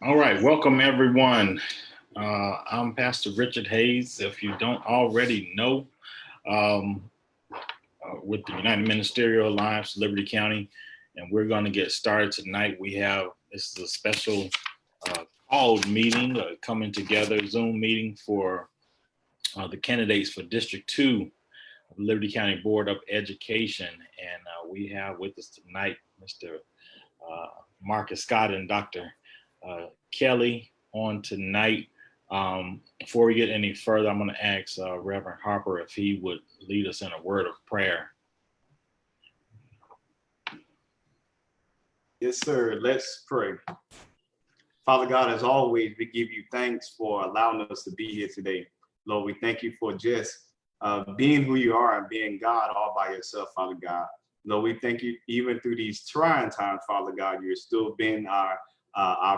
All right, welcome everyone. I'm Pastor Richard Hayes. If you don't already know, um, with the United Ministerial Alliance, Liberty County, and we're going to get started tonight. This is a special called meeting, coming together, Zoom meeting for the candidates for District 2 of Liberty County Board of Education. And we have with us tonight Mr. Marcus Scott and Dr. Kelly on tonight. Before we get any further, I'm going to ask Reverend Harper if he would lead us in a word of prayer. Yes, sir. Let's pray. Father God, as always, we give you thanks for allowing us to be here today. Lord, we thank you for just being who you are and being God all by yourself, Father God. Lord, we thank you even through these trying times, Father God. You're still being our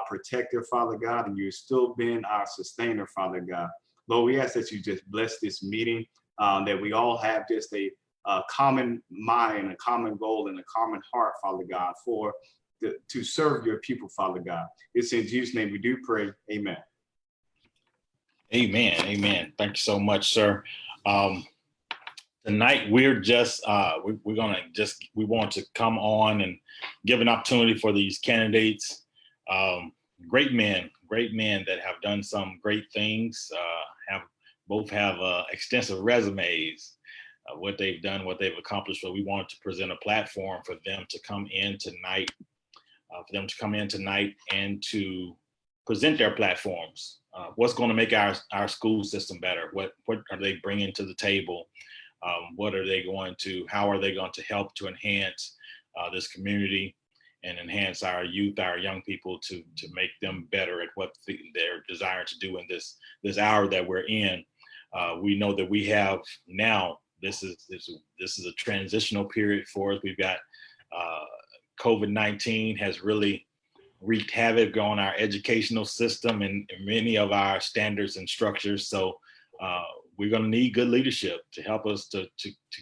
protector, Father God, and you're still being our sustainer, Father God. Lord, we ask that you just bless this meeting, that we all have just a common mind, a common goal, and a common heart, Father God, to serve your people, Father God. It's in Jesus' name we do pray. Amen. Amen. Amen. Thank you so much, sir. Tonight we're just we want to come on and give an opportunity for these candidates, great men that have done some great things, have extensive resumes, what they've done, what they've accomplished. So we wanted to present a platform for them to come in tonight, and to present their platforms. What's going to make our school system better? What are they bringing to the table? How are they going to help to enhance this community and enhance our youth, our young people, to make them better at what they're desiring to do in this hour that we're in? We know that we have now, this is a transitional period for us. We've got COVID-19 has really wreaked havoc on our educational system and many of our standards and structures. So we're going to need good leadership to help us to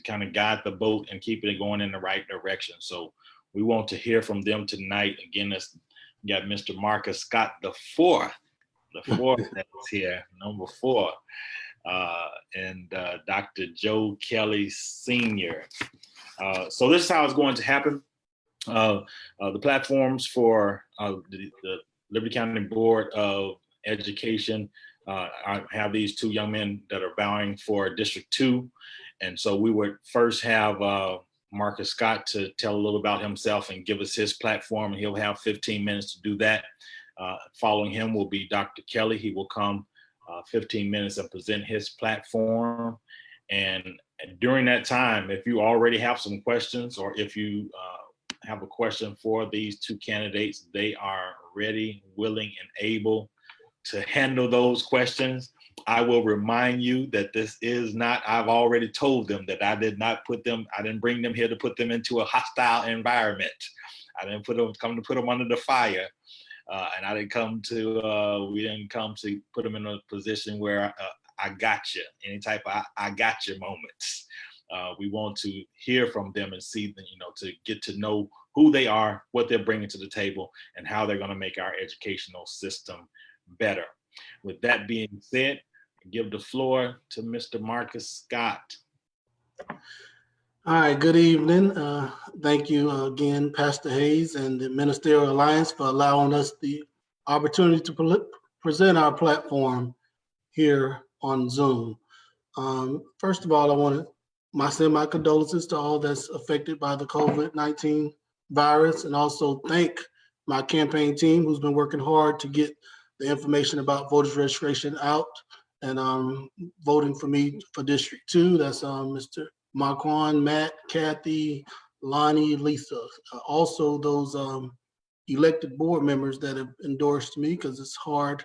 kind of guide the boat and keep it going in the right direction. So we want to hear from them tonight. Again, we got Mr. Marcus Scott, the fourth that's here, number 4, and Dr. Joe Kelly Sr. So this is how it's going to happen. The platforms for the Liberty County Board of Education have these 2 young men that are vying for District 2. And so we would first have Marcus Scott to tell a little about himself and give us his platform, and he'll have 15 minutes to do that. Following him will be Dr. Kelly. He will come 15 minutes and present his platform. And during that time, if you already have some questions, or if you have a question for these 2 candidates, they are ready, willing, and able to handle those questions. I will remind you that this is not, I've already told them that I didn't bring them here to put them into a hostile environment. I didn't come to put them under the fire. And we didn't come to put them in a position where I got you, any type of I got you moments. We want to hear from them and see them, to get to know who they are, what they're bringing to the table, and how they're going to make our educational system better. With that being said, I give the floor to Mr. Marcus Scott. All right, good evening. Thank you again, Pastor Hayes and the Ministerial Alliance, for allowing us the opportunity to present our platform here on Zoom. First of all, I want to send my condolences to all that's affected by the COVID-19 virus, and also thank my campaign team who's been working hard to get the information about voters registration out and voting for me for District 2. That's Mr. Marquand, Matt, Kathy, Lonnie, Lisa. Also those elected board members that have endorsed me, because it's hard.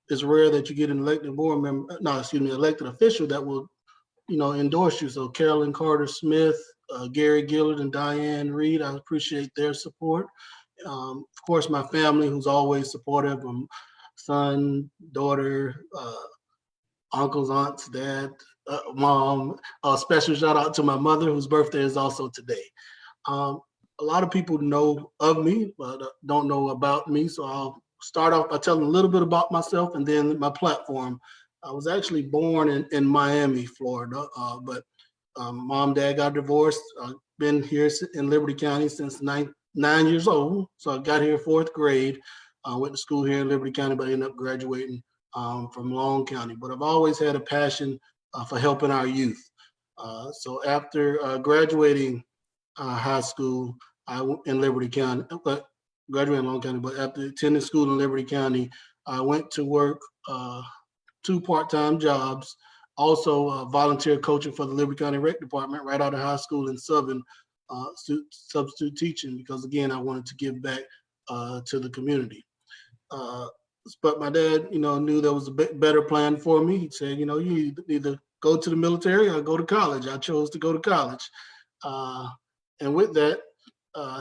It's rare that you get an elected board member, elected official that will, endorse you. So Carolyn Carter Smith, Gary Gillard, and Diane Reed, I appreciate their support. Of course, my family, who's always supportive, son, daughter, uncles, aunts, dad, mom. A special shout out to my mother, whose birthday is also today. a lot of people know of me, but don't know about me. So I'll start off by telling a little bit about myself and then my platform. I was actually born in Miami, Florida, but mom and dad got divorced. I've been here in Liberty County since 9 years old. So I got here fourth grade. Went to school here in Liberty County, but I ended up graduating from Long County. But I've always had a passion for helping our youth. So after graduating high school in Liberty County, but graduated in Long County, but after attending school in Liberty County, I went to work 2 part-time jobs, also volunteer coaching for the Liberty County Rec Department right out of high school in Southern, substitute teaching, because again, I wanted to give back to the community. But my dad, knew there was a better plan for me. He said, you either go to the military or go to college. I chose to go to college. And with that,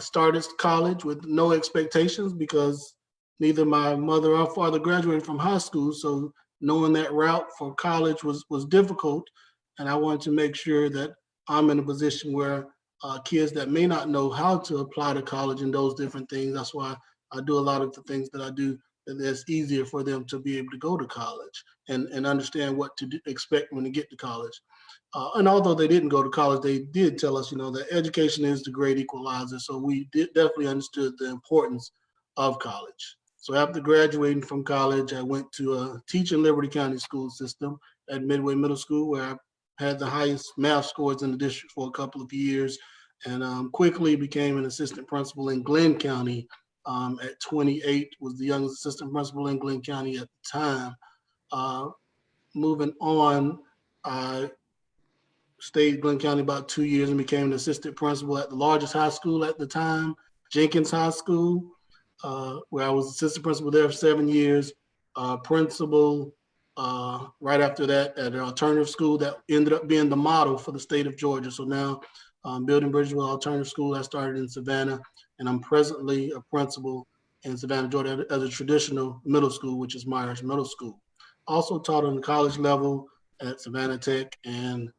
started college with no expectations because neither my mother or father graduated from high school. So knowing that route for college was difficult. And I wanted to make sure that I'm in a position where kids that may not know how to apply to college and those different things, that's why I do a lot of the things that I do, and it's easier for them to be able to go to college and understand what to expect when they get to college. And although they didn't go to college, they did tell us, that education is the great equalizer. So we definitely understood the importance of college. So after graduating from college, I went to teach in Liberty County school system at Midway Middle School, where I had the highest math scores in the district for a couple of years, and quickly became an assistant principal in Glenn County. At 28, was the youngest assistant principal in Glenn County at the time. Moving on, I stayed in Glenn County about 2 years and became an assistant principal at the largest high school at the time, Jenkins High School, where I was assistant principal there for 7 years, principal right after that at an alternative school that ended up being the model for the state of Georgia. So now building Bridgeville Alternative School, I started in Savannah, and I'm presently a principal in Savannah, Georgia at a traditional middle school, which is Myers Middle School. Also taught on the college level at Savannah Tech and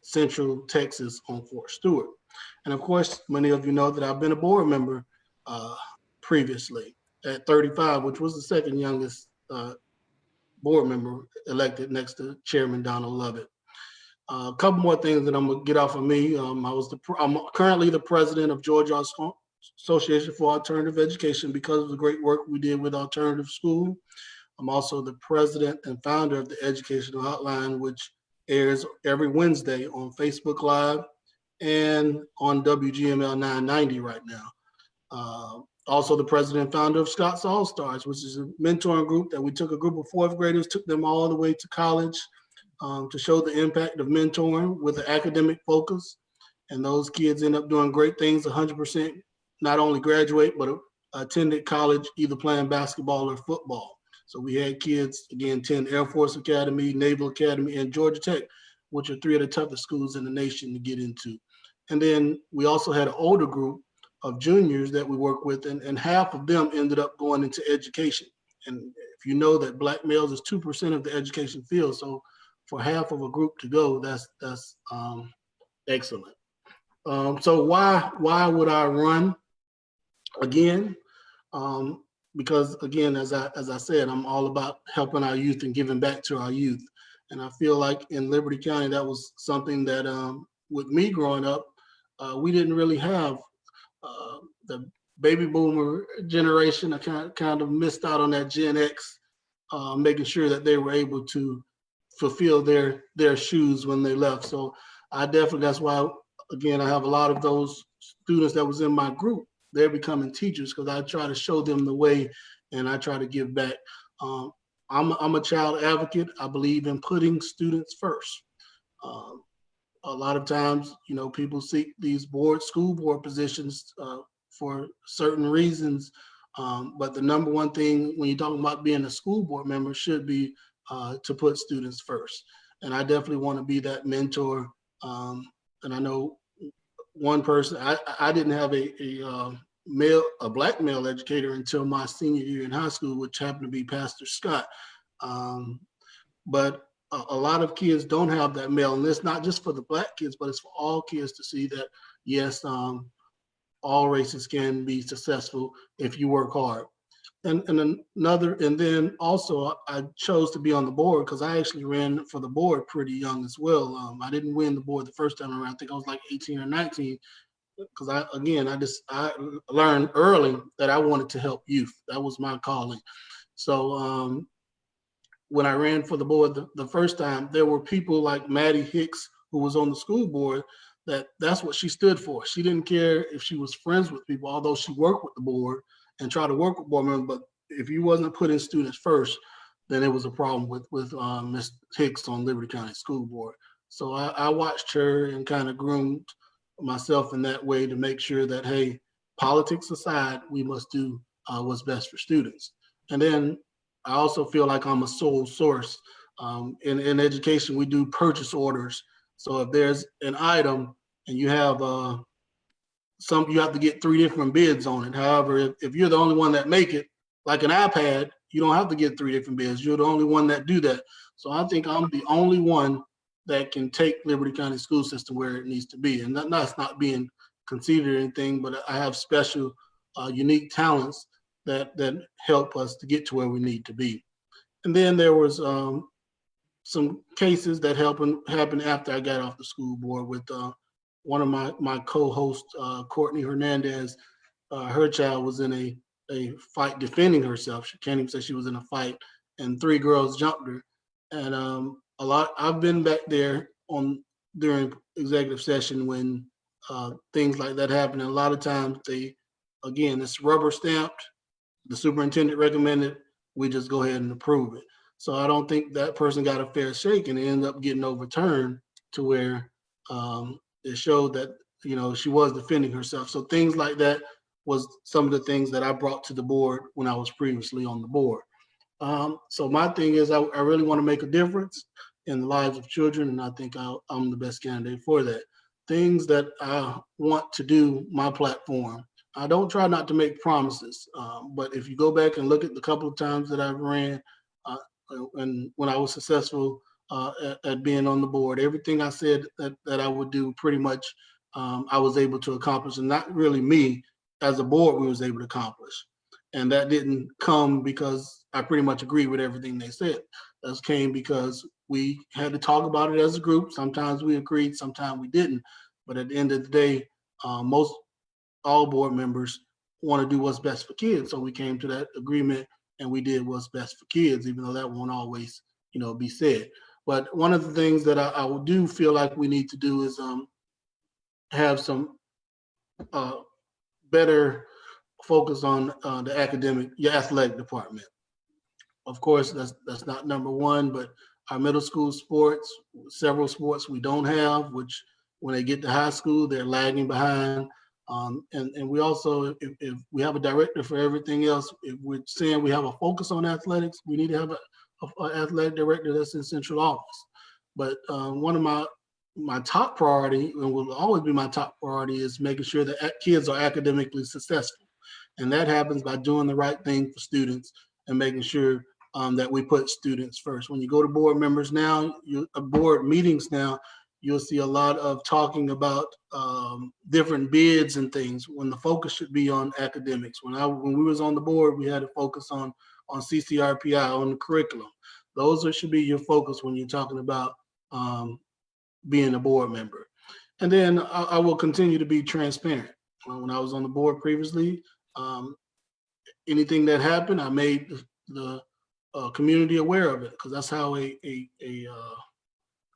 Central Texas on Fort Stewart. And of course, many of you know that I've been a board member previously at 35, which was the second youngest board member elected next to Chairman Donald Lovett. A couple more things that I'm gonna get off of me. I'm currently the president of Georgia Association for Alternative Education because of the great work we did with Alternative School. I'm also the president and founder of the Educational Hotline, which airs every Wednesday on Facebook Live and on WGML 990 right now. Also the president and founder of Scott's All Stars, which is a mentoring group that we took a group of fourth graders, took them all the way to college to show the impact of mentoring with an academic focus. And those kids end up doing great things, 100%, not only graduate, but attended college, either playing basketball or football. So we had kids, again, attend Air Force Academy, Naval Academy, and Georgia Tech, which are 3 of the toughest schools in the nation to get into. And then we also had an older group of juniors that we work with, and half of them ended up going into education. And if you know that Black males is 2% of the education field, so for half of a group to go, that's excellent. So why would I run again? Because again, as I said, I'm all about helping our youth and giving back to our youth. And I feel like in Liberty County, that was something that with me growing up, we didn't really have the baby boomer generation. I kind of missed out on that Gen X, making sure that they were able to fulfill their shoes when they left. So I definitely, that's why, again, I have a lot of those students that was in my group. They're becoming teachers because I try to show them the way and I try to give back. I'm a child advocate. I believe in putting students first. A lot of times, people seek these school board positions for certain reasons. But the number one thing when you're talking about being a school board member should be to put students first. And I definitely want to be that mentor. And I know one person, I didn't have a Black male educator until my senior year in high school, which happened to be Pastor Scott. But a lot of kids don't have that male, and it's not just for the Black kids, but it's for all kids to see that, yes, all races can be successful if you work hard. And then also I chose to be on the board because I actually ran for the board pretty young as well. I didn't win the board the first time around. I think I was like 18 or 19 because I learned early that I wanted to help youth. That was my calling. So when I ran for the board the first time, there were people like Maddie Hicks, who was on the school board, that's what she stood for. She didn't care if she was friends with people, although she worked with the board and tried to work with board members. But if you wasn't putting students first, then it was a problem with Ms. Hicks on Liberty County School Board. So I watched her and kind of groomed myself in that way to make sure that, hey, politics aside, we must do what's best for students. And then I also feel like I'm a sole source. In education, we do purchase orders. So if there's an item and you have you have to get 3 different bids on it. However, if you're the only one that make it, like an iPad, you don't have to get 3 different bids. You're the only one that do that. So I think I'm the only one that can take Liberty County school system where it needs to be. And that's not being conceited or anything, but I have special, unique talents that help us to get to where we need to be. And then there was some cases that happened after I got off the school board with one of my co-hosts, Courtney Hernandez. Her child was in a fight defending herself. She can't even say she was in a fight, and 3 girls jumped her. And I've been back there during executive session when things like that happen. And a lot of times it's rubber stamped. The superintendent recommended, we just go ahead and approve it. So I don't think that person got a fair shake, and it ended up getting overturned to where it showed that, she was defending herself. So things like that was some of the things that I brought to the board when I was previously on the board. So my thing is I really want to make a difference in the lives of children, and I think I'm the best candidate for that. Things that I want to do, my platform, I don't try not to make promises, but if you go back and look at the couple of times that I've ran, and when I was successful at being on the board, everything I said that I would do, pretty much I was able to accomplish, and not really me, as a board, we was able to accomplish. And that didn't come because I pretty much agreed with everything they said. That came because we had to talk about it as a group. Sometimes we agreed, sometimes we didn't. But at the end of the day, all board members want to do what's best for kids. So we came to that agreement and we did what's best for kids, even though that won't always, be said. But one of the things that I do feel like we need to do is have some better focus on the athletic department. Of course, that's not number one, but our middle school sports, several sports we don't have, which when they get to high school, they're lagging behind. And we also, if we have a director for everything else, if we're saying we have a focus on athletics, we need to have an athletic director that's in central office. But one of my top priority, and will always be my top priority, is making sure that kids are academically successful. And that happens by doing the right thing for students and making sure that we put students first. When you go to board members now, board meetings now, you'll see a lot of talking about different bids and things when the focus should be on academics. When we was on the board, we had to focus on CCRPI, on the curriculum. Those should be your focus when you're talking about being a board member. And then I will continue to be transparent. When I was on the board previously, anything that happened, I made the community aware of it, because that's how a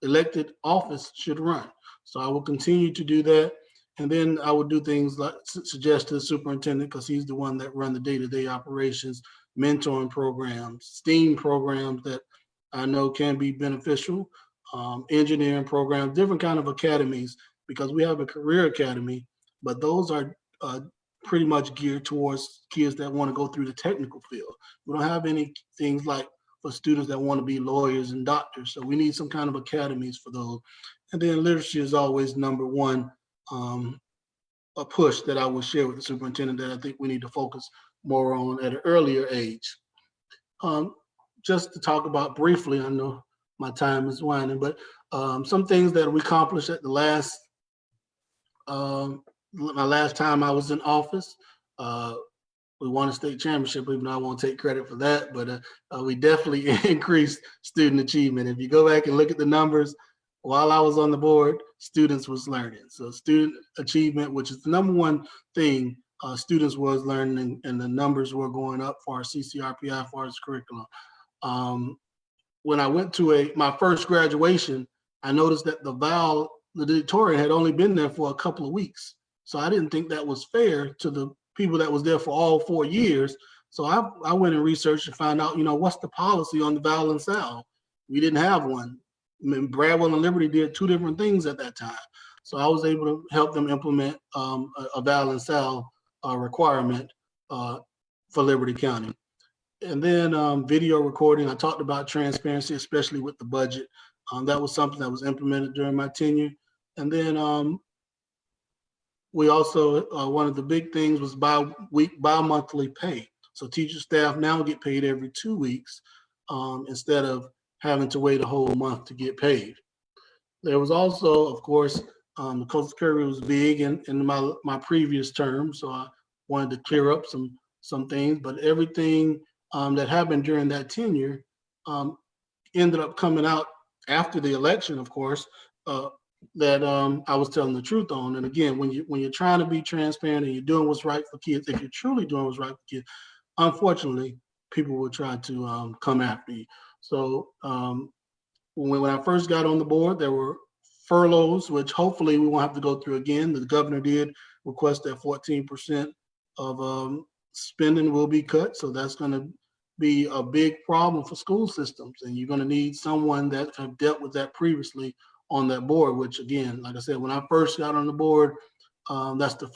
elected office should run. So I will continue to do that. And then I will do things like suggest to the superintendent, because he's the one that run the day-to-day operations, mentoring programs, STEAM programs that I know can be beneficial, engineering programs, different kind of academies, because we have a career academy, but those are pretty much geared towards kids that want to go through the technical field. We don't have any things like for students that want to be lawyers and doctors. So we need some kind of academies for those. And then literacy is always number one, a push that I will share with the superintendent that I think we need to focus more on at an earlier age. Just to talk about briefly, I know my time is winding, but some things that we accomplished at the last my last time I was in office. We won a state championship, even though I won't take credit for that, but we definitely increased student achievement. If you go back and look at the numbers, while I was on the board, students was learning. So student achievement, which is the number one thing, students was learning, and the numbers were going up for our CCRPI, for our curriculum. When I went to my first graduation, I noticed that the valedictorian had only been there for a couple of weeks. So I didn't think that was fair to the people that was there for all 4 years. So I went and researched and found out, what's the policy on the Val and Sal? We didn't have one. I mean, Bradwell and Liberty did two different things at that time. So I was able to help them implement a Val and Sal requirement for Liberty County. And then video recording, I talked about transparency, especially with the budget. That was something that was implemented during my tenure. And then we also, one of the big things was bi-monthly pay. So teacher staff now get paid every 2 weeks instead of having to wait a whole month to get paid. There was also, of course, the Coastal Carry was big in my previous term, so I wanted to clear up some things, but everything that happened during that tenure ended up coming out after the election, of course, that I was telling the truth on. And again, when you're trying to be transparent and you're doing what's right for kids, if you're truly doing what's right for kids, unfortunately, people will try to come after you. So when I first got on the board, there were furloughs, which hopefully we won't have to go through again. The governor did request that 14% of spending will be cut. So that's going to be a big problem for school systems. And you're going to need someone that have dealt with that previously on that board, which again, like I said, when I first got on the board, that's the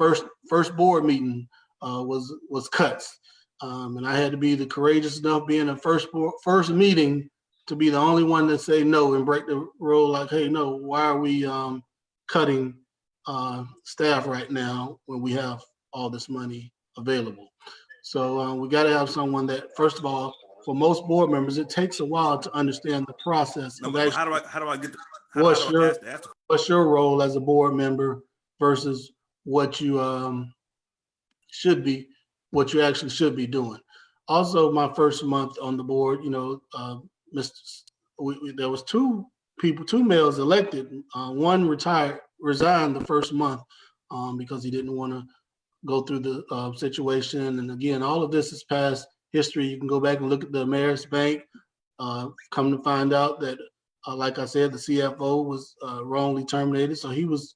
first board meeting was cuts. And I had to be the courageous enough being the first meeting to be the only one to say no and break the rule like, hey, no, why are we cutting staff right now when we have all this money available? So we got to have someone that, first of all, for most board members, it takes a while to understand the process. No, Of but actually, how do I get? what's your role as a board member versus what you actually should be doing. Also, my first month on the board, there was two males elected. One resigned the first month because he didn't want to go through the situation. And again, all of this is past history. You can go back and look at the Mayor's Bank. Come to find out that, like I said, the CFO was wrongly terminated. So he was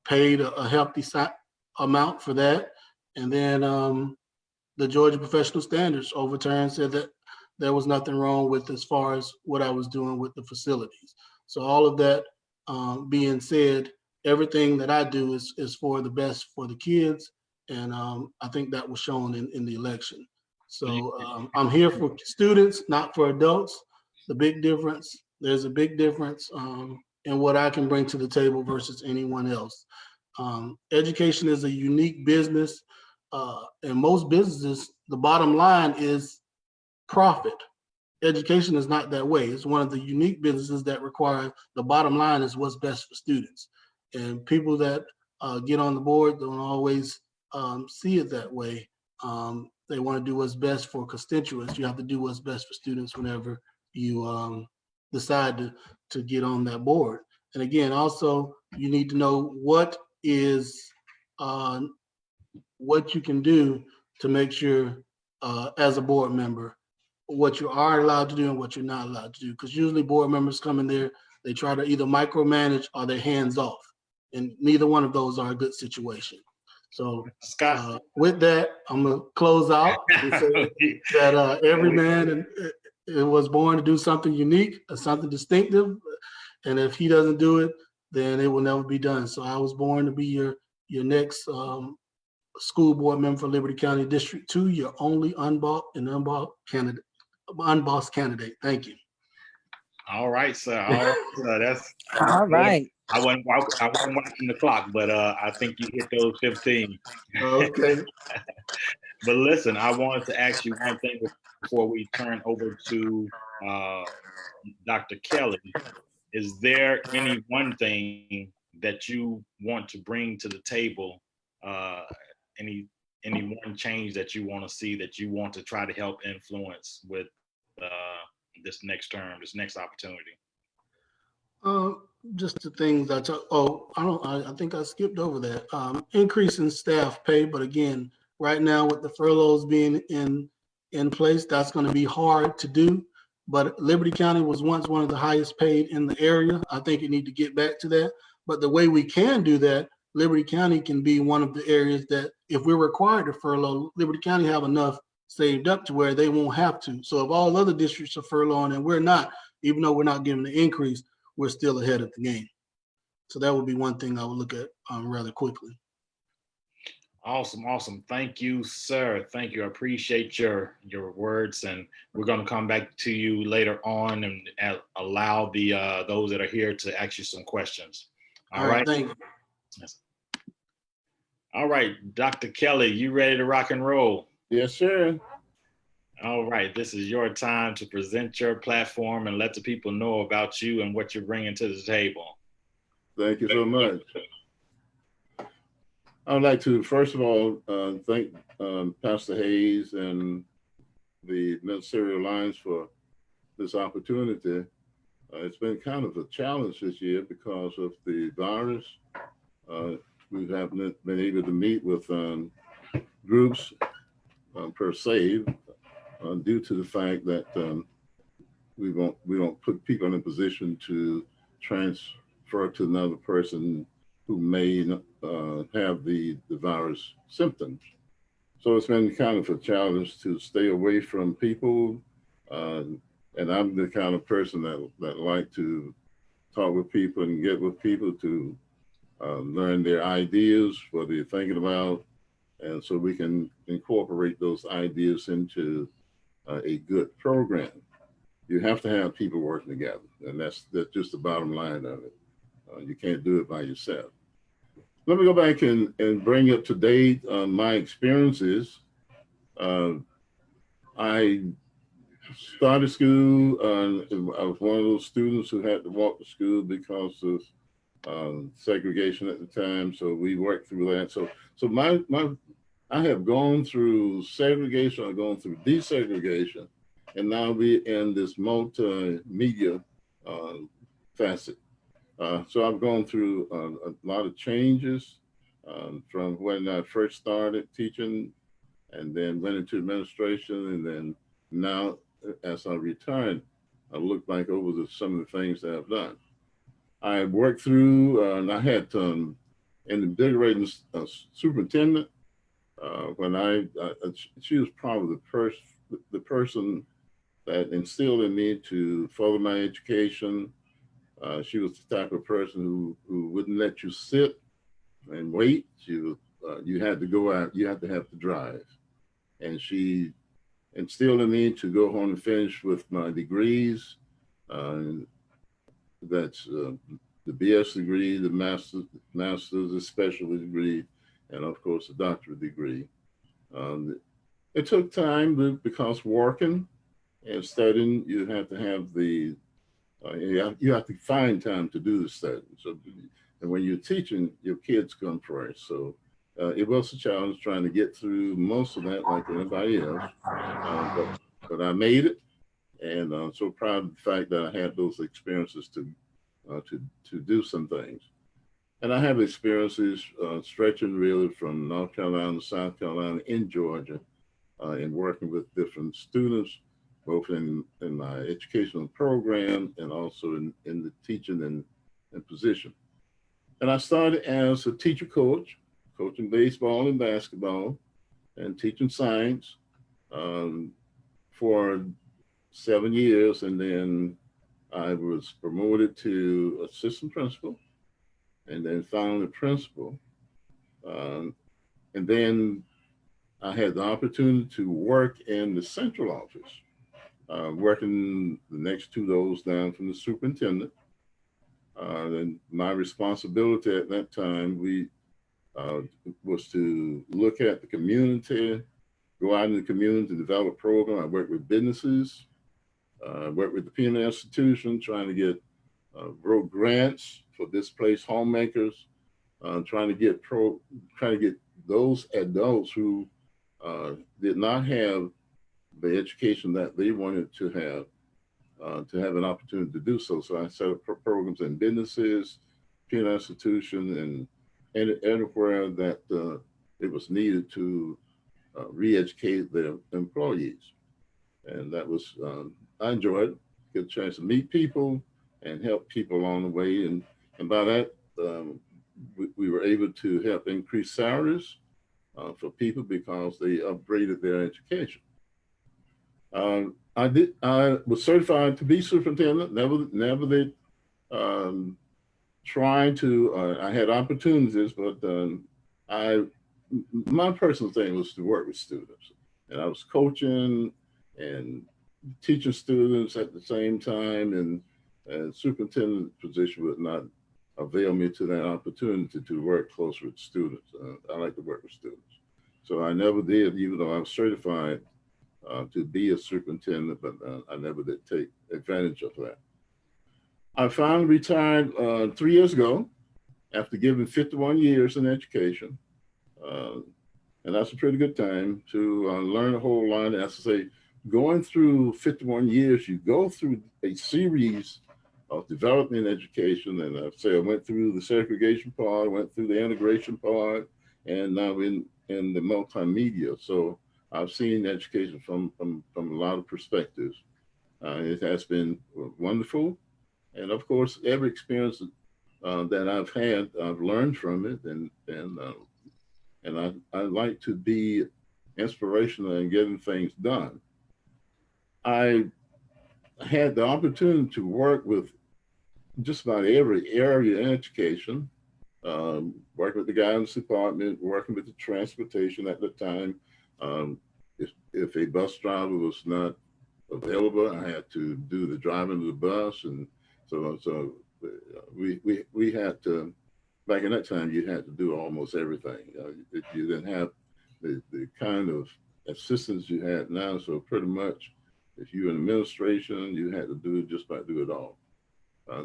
paid a hefty amount for that. And then the Georgia Professional Standards overturned, said that there was nothing wrong with as far as what I was doing with the facilities. So all of that being said, everything that I do is for the best for the kids. And I think that was shown in the election. So I'm here for students, not for adults. There's a big difference in what I can bring to the table versus anyone else. Education is a unique business. In most businesses, the bottom line is profit. Education is not that way. It's one of the unique businesses that require the bottom line is what's best for students. And people that get on the board don't always see it that way. They want to do what's best for constituents. You have to do what's best for students whenever you decide to get on that board. And again, also, you need to know what you can do to make sure as a board member, what you are allowed to do and what you're not allowed to do. Because usually board members come in there, they try to either micromanage or they're hands off. And neither one of those are a good situation. So Scott, with that, I'm gonna close out and say that every man it was born to do something unique, something distinctive. And if he doesn't do it, then it will never be done. So I was born to be your next school board member for Liberty County District 2, your only unbossed candidate. Thank you. all right, sir. All right, sir. That's All right. I wasn't watching the clock, but I think you hit those 15. Okay. But listen, I wanted to ask you one thing before we turn over to Dr. Kelly. Is there any one thing that you want to bring to the table uh, any one change that you want to see, that you want to try to help influence with this next term, this next opportunity? Uh, just the things I think I skipped over that. Increase in staff pay, but again, right now with the furloughs being in place, that's going to be hard to do. But Liberty County was once one of the highest paid in the area. I think you need to get back to that. But the way we can do that, Liberty County can be one of the areas that if we're required to furlough, Liberty County have enough saved up to where they won't have to. So if all other districts are furloughing and we're not, even though we're not giving the increase, we're still ahead of the game. So that would be one thing I would look at rather quickly. Awesome. Thank you, sir. Thank you. I appreciate your words, and we're going to come back to you later on and allow the those that are here to ask you some questions. All right. Thank you. Yes. All right, Dr. Kelly, you ready to rock and roll? Yes, sir. All right, this is your time to present your platform and let the people know about you and what you're bringing to the table. Thank you so much. I would like to, first of all, thank Pastor Hayes and the Ministerial Alliance for this opportunity. It's been kind of a challenge this year because of the virus. We haven't been able to meet with groups per se due to the fact that we don't put people in a position to transfer to another person who may have the virus symptoms. So it's been kind of a challenge to stay away from people. And I'm the kind of person that like to talk with people and get with people to learn their ideas, what they're thinking about. And so we can incorporate those ideas into a good program. You have to have people working together. And that's just the bottom line of it. You can't do it by yourself. Let me go back and bring up to date my experiences. I started school. I was one of those students who had to walk to school because of segregation at the time. So we worked through that. So I have gone through segregation. I've gone through desegregation, and now we're in this multimedia facet. So I've gone through a lot of changes from when I first started teaching and then went into administration. And then now, as I retired, I look back over some of the things that I've done. I worked through, and I had in the invigorating superintendent, when she was probably the person that instilled in me to further my education. She was the type of person who wouldn't let you sit and wait. You had to go out, you had to have to drive. And she instilled in me to go home and finish with my degrees. That's the BS degree, the master's, the specialty degree, and of course the doctorate degree. It took time because working and studying, you have to have you have to find time to do the study. So, and when you're teaching, your kids come first. So it was a challenge trying to get through most of that like anybody else. But I made it, and I'm so proud of the fact that I had those experiences to do some things. And I have experiences stretching really from North Carolina to South Carolina in Georgia in working with different students, both in my educational program and also in the teaching and position. And I started as a teacher coach, coaching baseball and basketball and teaching science for 7 years. And then I was promoted to assistant principal and then finally principal. And then I had the opportunity to work in the central office, working the next two rows down from the superintendent. And my responsibility at that time was to look at the community, go out in the community to develop programs. I worked with businesses, worked with the Peanut Institution, trying to get wrote grants for displaced homemakers, trying to get those adults who did not have the education that they wanted to have an opportunity to do so. So I set up programs in businesses, peer institutions, and anywhere that it was needed to re-educate their employees. And that was, I enjoyed it, get a chance to meet people and help people along the way. And by that, we were able to help increase salaries for people because they upgraded their education. I was certified to be superintendent, never did trying to, I had opportunities, but my personal thing was to work with students. And I was coaching and teaching students at the same time, and superintendent position would not avail me to that opportunity to work closer with students. I like to work with students. So I never did, even though I was certified to be a superintendent, but I never did take advantage of that. I finally retired 3 years ago after giving 51 years in education. And that's a pretty good time to learn a whole lot. As I say, going through 51 years, you go through a series of development education. And I say I went through the segregation part, went through the integration part, and now in the multimedia. So I've seen education from a lot of perspectives. It has been wonderful. And of course, every experience that I've had, I've learned from it. And I like to be inspirational in getting things done. I had the opportunity to work with just about every area in education, working with the guidance department, working with the transportation at the time. If a bus driver was not available, I had to do the driving of the bus. And so we had to, back in that time, you had to do almost everything. If you didn't have the kind of assistance you had now, so pretty much if you were in administration, you had to just about do it all.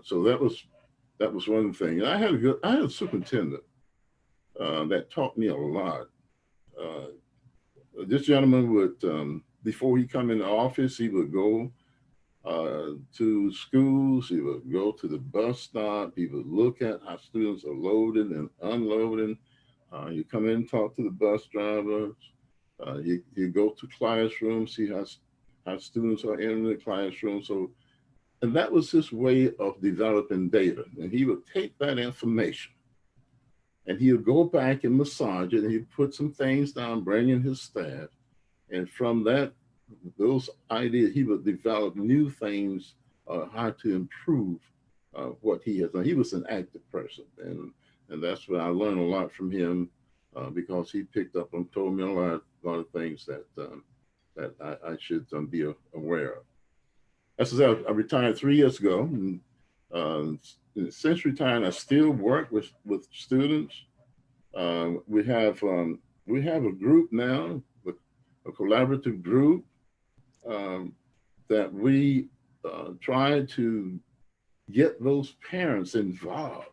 So that was one thing. And I had a superintendent that taught me a lot. This gentleman would, before he come into office, he would go to schools, he would go to the bus stop, he would look at how students are loading and unloading. You come in and talk to the bus drivers. You go to classrooms, see how students are entering the classroom. So, and that was his way of developing data. And he would take that information and he would go back and massage it, and he'd put some things down, bring in his staff. And from those ideas, he would develop new things, how to improve what he has done. He was an active person, and that's where I learned a lot from him because he picked up and told me a lot of things that I should be aware of. As I said, I retired 3 years ago. And, since retiring, I still work with students. We have a group now, a collaborative group that we try to get those parents involved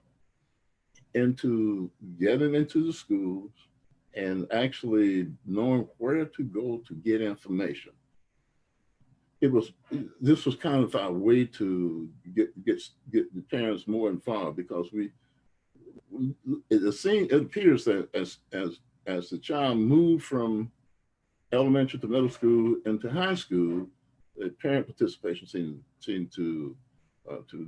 into getting into the schools and actually knowing where to go to get information. This was kind of our way to get the parents more involved, because it appears that as the child moved from elementary to middle school into high school, the parent participation seemed to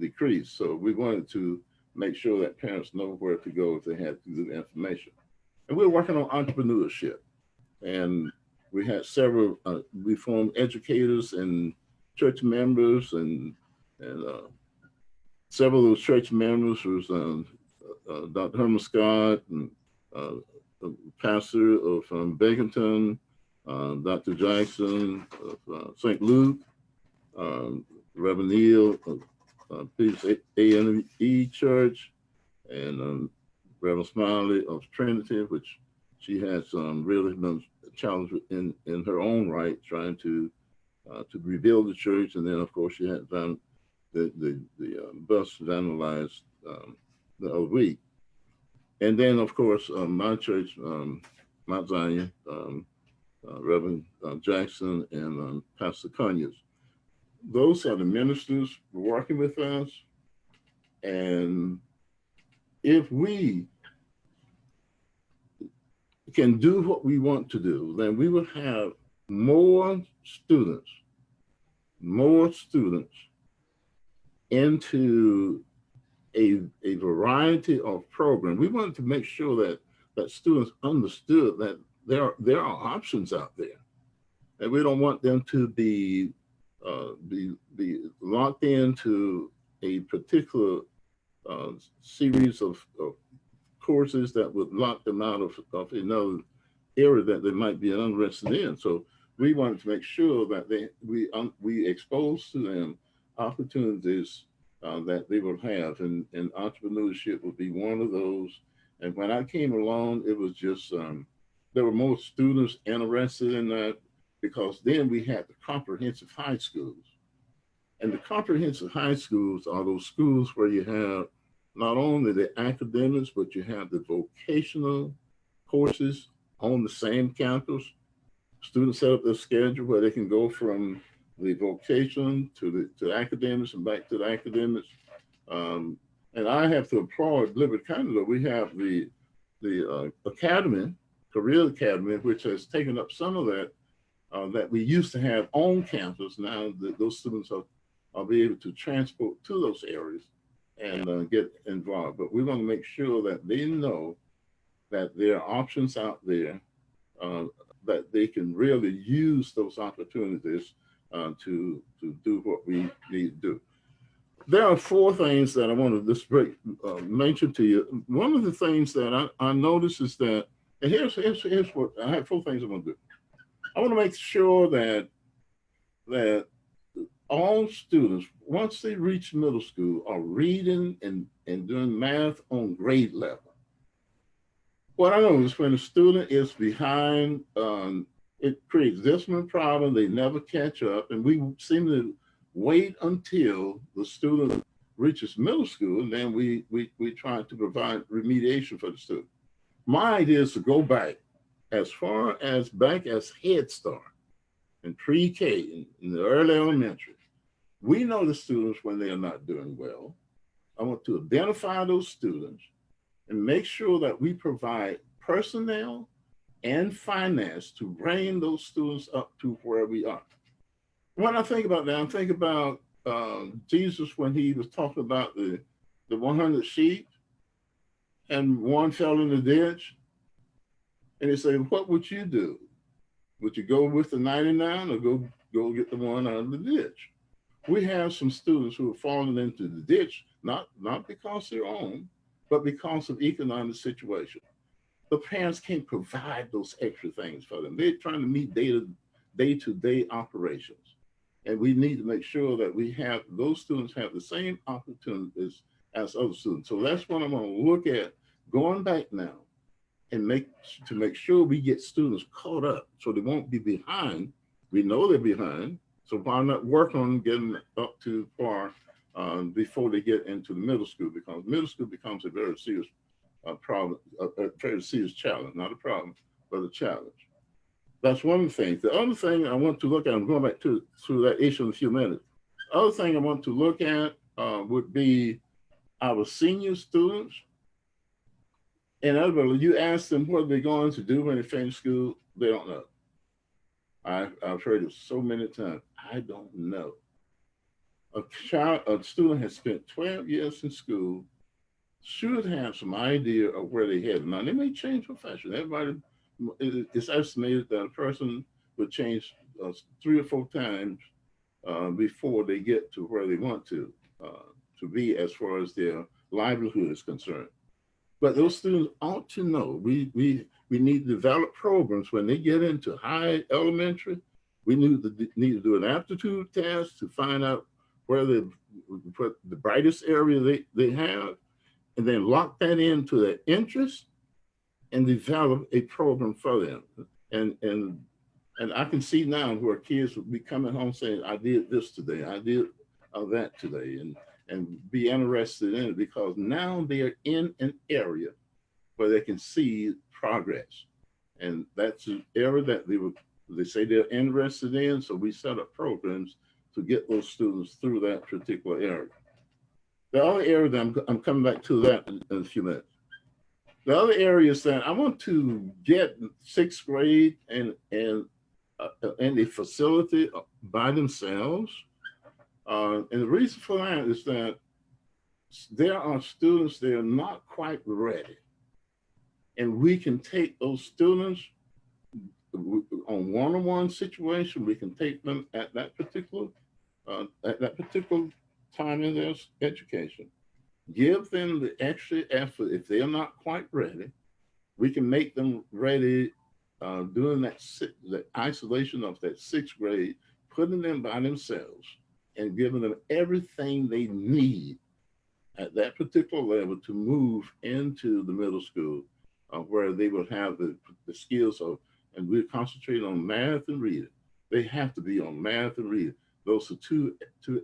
decrease. So we wanted to make sure that parents know where to go if they had to do the information. And we're working on entrepreneurship, and we had several, we formed educators and church members, and several of those church members was Dr. Herman Scott, and pastor of Baconton, Dr. Jackson of St. Luke, Reverend Neal of Peace A&E Church, and Reverend Smiley of Trinity, which she has really been challenged in her own right, trying to rebuild the church. And then, of course, she had found the bus vandalized the other week. And then, of course, my church, Mount Zion, Reverend Jackson, and Pastor Conyers. Those are the ministers working with us. And if we can do what we want to do, then we will have more students into a variety of programs. We wanted to make sure that students understood that there are options out there, and we don't want them to be locked into a particular series of courses that would lock them out of another area that they might be interested in. So we wanted to make sure that we expose to them opportunities that they will have, and entrepreneurship would be one of those. And when I came along, it was just there were more students interested in that, because then we had the comprehensive high schools. And the comprehensive high schools are those schools where you have not only the academics, but you have the vocational courses on the same campus. Students set up their schedule where they can go from the vocation to academics and back to the academics. And I have to applaud Liberty Canada. We have the academy, Career Academy, which has taken up some of that that we used to have on campus. Now those students are be able to transport to those areas and get involved. But we want to make sure that they know that there are options out there, that they can really use those opportunities to do what we need to do. There are four things that I want to just mention to you. One of the things that I noticed is that, and here's what I have. Four things I want to do. I want to make sure that all students, once they reach middle school, are reading and doing math on grade level. What I know is when a student is behind, it creates this one problem. They never catch up, and we seem to wait until the student reaches middle school, and then we try to provide remediation for the student. My idea is to go back as far as Head Start and pre-K in the early elementary. We know the students when they are not doing well. I want to identify those students and make sure that we provide personnel and finance to bring those students up to where we are. When I think about that, I think about Jesus when he was talking about the 100 sheep and one fell in the ditch. And he said, what would you do? Would you go with the 99 or go get the one out of the ditch? We have some students who have fallen into the ditch, not because they're own, but because of economic situation. The parents can't provide those extra things for them. They're trying to meet day-to-day operations. And we need to make sure that we have those students have the same opportunities as other students. So that's what I'm going to look at going back now and make sure we get students caught up so they won't be behind. We know they're behind. So why not work on getting up to par before they get into the middle school, because middle school becomes a very serious problem, a very serious challenge, not a problem, but a challenge. That's one thing. The other thing I want to look at, I'm going back to that issue in a few minutes. The other thing I want to look at would be our senior students. In other words, you ask them what they're going to do when they finish school, they don't know. I've heard it so many times. I don't know. A student has spent 12 years in school, should have some idea of where they head. Now, they may change profession. Everybody, it's estimated that a person would change 3 or 4 times before they get to where they want to be as far as their livelihood is concerned. But those students ought to know we need to develop programs when they get into high elementary. We need to do an aptitude test to find out where the brightest area they have, and then lock that into their interest and develop a program for them. And I can see now where kids will be coming home saying, I did this today, I did that today, and be interested in it, because now they're in an area where they can see progress. And that's an area that they say they're interested in. So we set up programs to get those students through that particular area. The other area that I'm coming back to that in a few minutes. The other area is that I want to get sixth grade and a facility by themselves. And the reason for that is that there are students that are not quite ready. And we can take those students on one-on-one situation. We can take them at that particular time in their education. Give them the extra effort. If they're not quite ready, we can make them ready during the isolation of that sixth grade, putting them by themselves and giving them everything they need at that particular level to move into the middle school, where they will have the skills of, and we're concentrating on math and reading. They have to be on math and reading. Those are two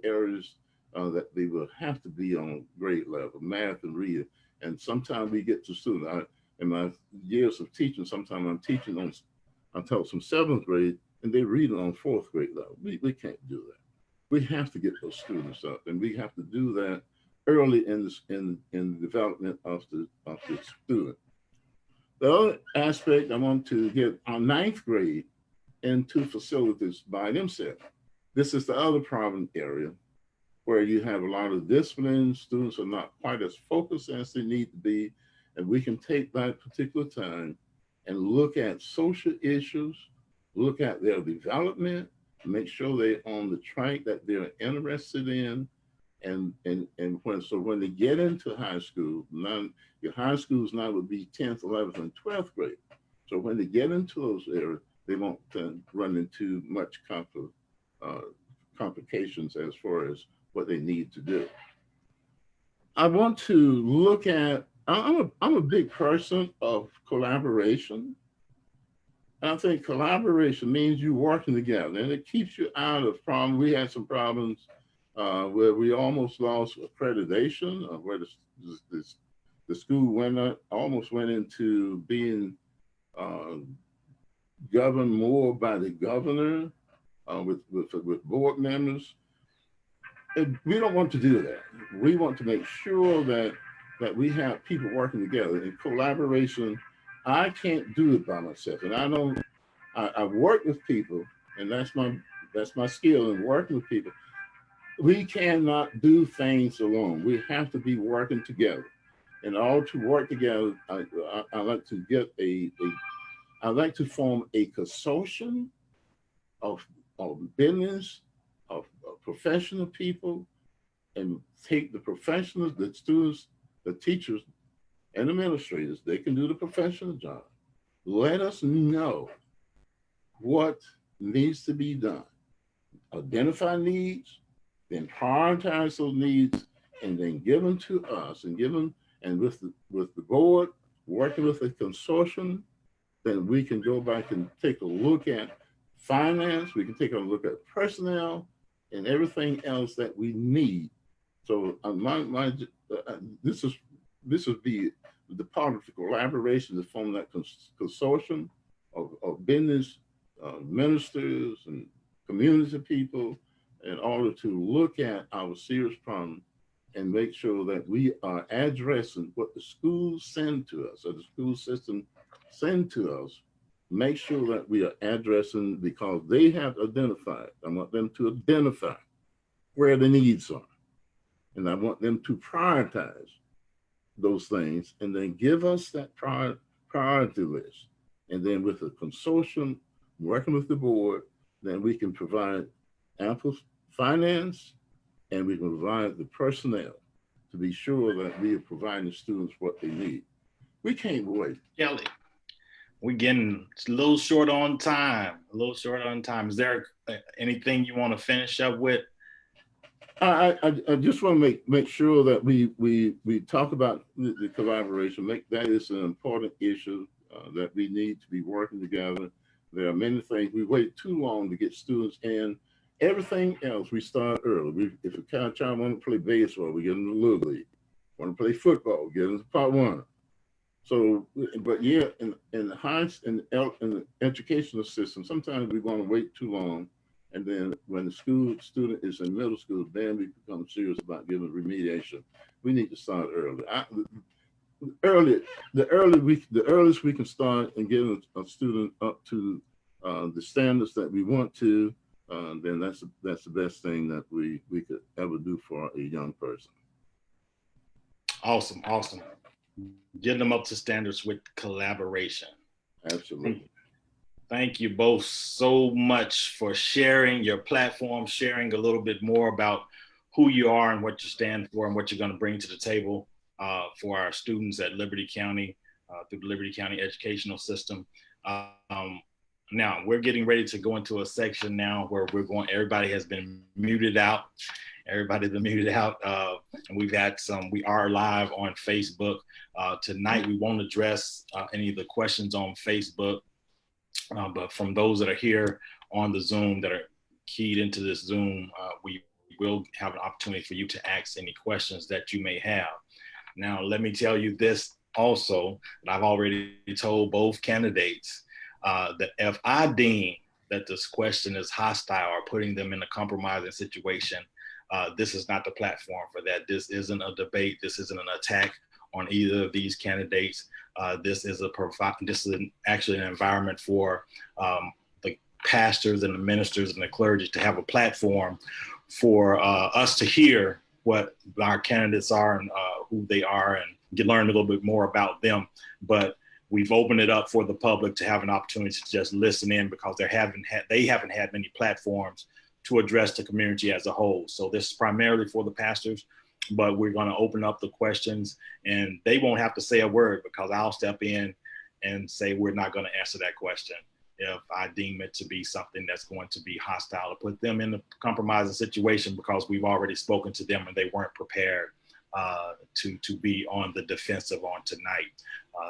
areas that they will have to be on grade level, math and reading. And sometimes we get to students, in my years of teaching, sometimes I'm teaching I taught some seventh grade and they read it on fourth grade level. We can't do that. We have to get those students up, and we have to do that early in the development of the student. The other aspect, I want to get our ninth grade into facilities by themselves. This is the other problem area where you have a lot of discipline. Students are not quite as focused as they need to be. And we can take that particular time and look at social issues, look at their development, make sure they're on the track that they're interested in. And when they get into high school, now your high schools now would be 10th, 11th, and 12th grade. So when they get into those areas, they won't run into much complications as far as what they need to do. I want to look at, I'm a big person of collaboration. I think collaboration means you working together, and it keeps you out of problems. We had some problems where we almost lost accreditation, where the school almost went into being governed more by the governor with board members. And we don't want to do that. We want to make sure that we have people working together in collaboration. I can't do it by myself, and I work with people, and that's my skill in working with people. We cannot do things alone. We have to be working together. In order to work together, I like to get I like to form a consortium of business, of professional people, and take the professionals, the students, the teachers, and administrators. They can do the professional job. Let us know what needs to be done. Identify needs, then prioritize those needs, and then give them to us, and with the board, working with a consortium, then we can go back and take a look at finance, we can take a look at personnel, and everything else that we need. So this would be the part of the collaboration to form that consortium of business ministers and community people in order to look at our serious problem and make sure that we are addressing what the schools send to us, or the school system send to us. Make sure that we are addressing, because they have identified. I want them to identify where the needs are. And I want them to prioritize those things and then give us that priority list. And then with a consortium, working with the board, then we can provide ample finance, and we can provide the personnel to be sure that we are providing the students what they need. We can't wait. Kelly, we're getting a little short on time. Is there anything you want to finish up with? I just want to make sure that we talk about the collaboration. That is an important issue that we need to be working together. There are many things. We wait too long to get students in. Everything else, we start early. If a child want to play baseball, we get them to Little League. Want to play football, get them to Part 1. So, but yeah, in the educational system, sometimes we want to wait too long, and then when the student is in middle school, then we become serious about giving remediation. We need to start early. The earliest we can start and get a student up to the standards that we want to, then that's the best thing that we could ever do for a young person. Awesome. Getting them up to standards with collaboration. Absolutely. Thank you both so much for sharing your platform, sharing a little bit more about who you are and what you stand for and what you're going to bring to the table for our students at Liberty County through the Liberty County educational system. Now we're getting ready to go into a section now where everybody has been muted out. Everybody's been muted out. And we are live on Facebook. Tonight, we won't address any of the questions on Facebook, but from those that are here on the Zoom that are keyed into this Zoom, we will have an opportunity for you to ask any questions that you may have. Now, let me tell you this also, that I've already told both candidates that if I deem that this question is hostile or putting them in a compromising situation, this is not the platform for that. This isn't a debate. This isn't an attack on either of these candidates. This is actually an environment for the pastors and the ministers and the clergy to have a platform for us to hear what our candidates are and who they are, and learn a little bit more about them. But we've opened it up for the public to have an opportunity to just listen in, because they haven't had many platforms to address the community as a whole. So this is primarily for the pastors, but we're going to open up the questions, and they won't have to say a word, because I'll step in and say we're not going to answer that question if I deem it to be something that's going to be hostile, to put them in a compromising situation, because we've already spoken to them and they weren't prepared to be on the defensive on tonight.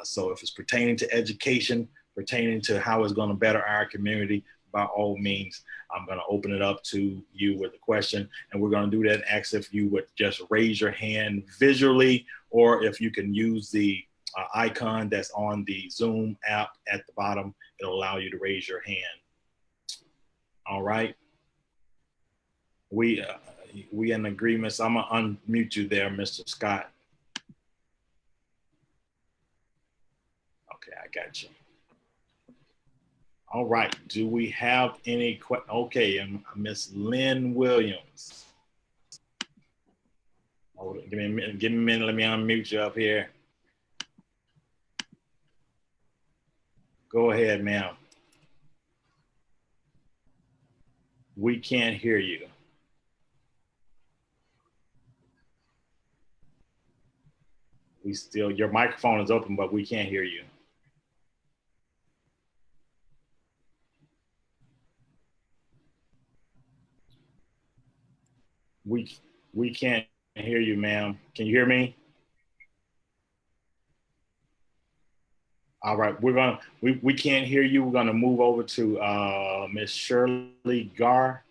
So if it's pertaining to education, pertaining to how it's going to better our community, by all means, I'm going to open it up to you with a question, and we're going to do that and ask if you would just raise your hand visually, or if you can use the icon that's on the Zoom app at the bottom. It'll allow you to raise your hand. All right. We in agreement. So I'm going to unmute you there, Mr. Scott. Okay, I got you. All right. Do we have any questions? Okay, and Miss Lynn Williams. Hold on, give me a minute. Let me unmute you up here. Go ahead, ma'am. We can't hear you. Your microphone is open, but we can't hear you. We can't hear you, ma'am. Can you hear me? All right, we can't hear you. We're gonna move over to Miss Shirley Gar.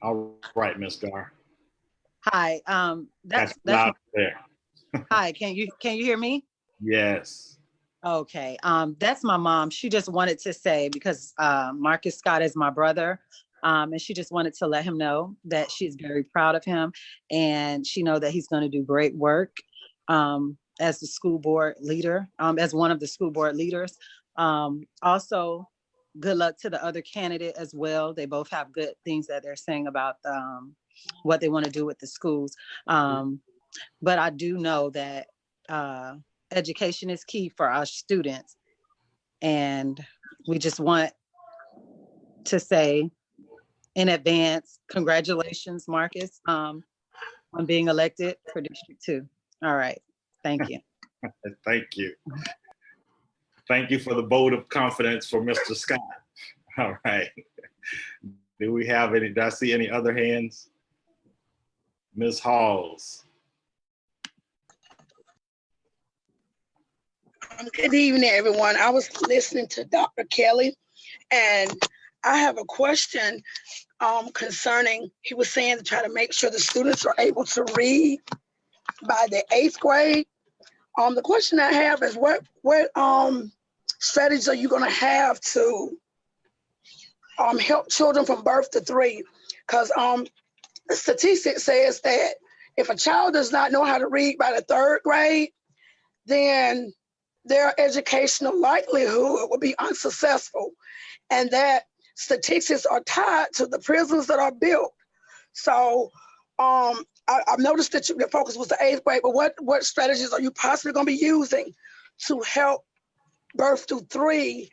All right, Miss Gar. Hi, that's loud there. Hi, can you hear me? Yes. Okay, that's my mom. She just wanted to say, because Marcus Scott is my brother, and she just wanted to let him know that she's very proud of him, and she know that he's going to do great work as the school board leader, as one of the school board leaders. Also, good luck to the other candidate as well. They both have good things that they're saying about what they want to do with the schools. But I do know that education is key for our students. And we just want to say in advance, congratulations, Marcus, on being elected for District 2. All right. Thank you. Thank you. Thank you for the vote of confidence for Mr. Scott. All right. Do I see any other hands? Ms. Halls. Good evening, everyone. I was listening to Dr. Kelly, and I have a question concerning, he was saying to try to make sure the students are able to read. by the 8th grade. The question I have is what strategies are you gonna have to help children from birth to 3? Because the statistic says that if a child does not know how to read by the 3rd grade, then their educational likelihood will be unsuccessful. And that statistics are tied to the prisons that are built. So I've noticed that the focus was the 8th grade, but what strategies are you possibly going to be using to help birth through 3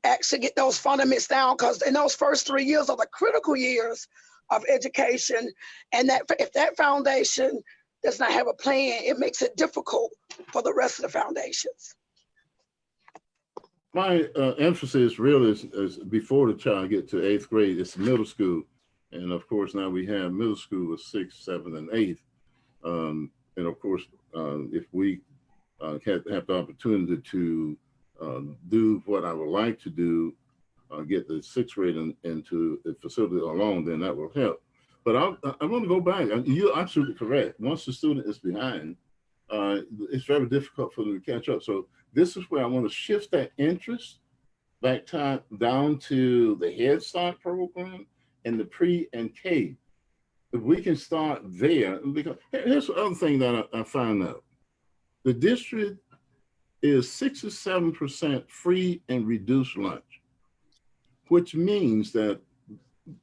actually get those fundamentals down? Because in those first 3 years are the critical years of education, and that if that foundation does not have a plan, it makes it difficult for the rest of the foundations. My emphasis really is before the child get to 8th grade, it's middle school. And of course, now we have middle school with 6th, 7th, and 8th. And of course, if we have the opportunity to do what I would like to do, get the 6th grade into the facility alone, then that will help. But I want to go back. You're absolutely correct. Once the student is behind, it's very difficult for them to catch up. So this is where I want to shift that interest back down to the Head Start program and the pre and K. If we can start there, because here's the other thing that I found out. The district is 67% free and reduced lunch, which means that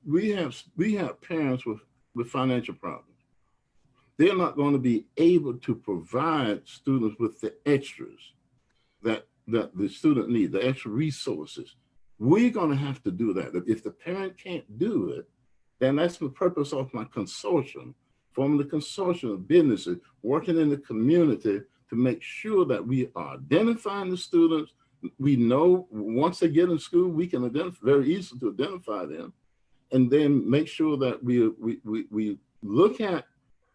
we have parents with financial problems. They're not going to be able to provide students with the extras that the student needs, the extra resources. We're going to have to do that. If the parent can't do it, then that's the purpose of my consortium, forming the consortium of businesses, working in the community to make sure that we are identifying the students. We know once they get in school, we can identify, very easy to identify them, and then make sure that we look at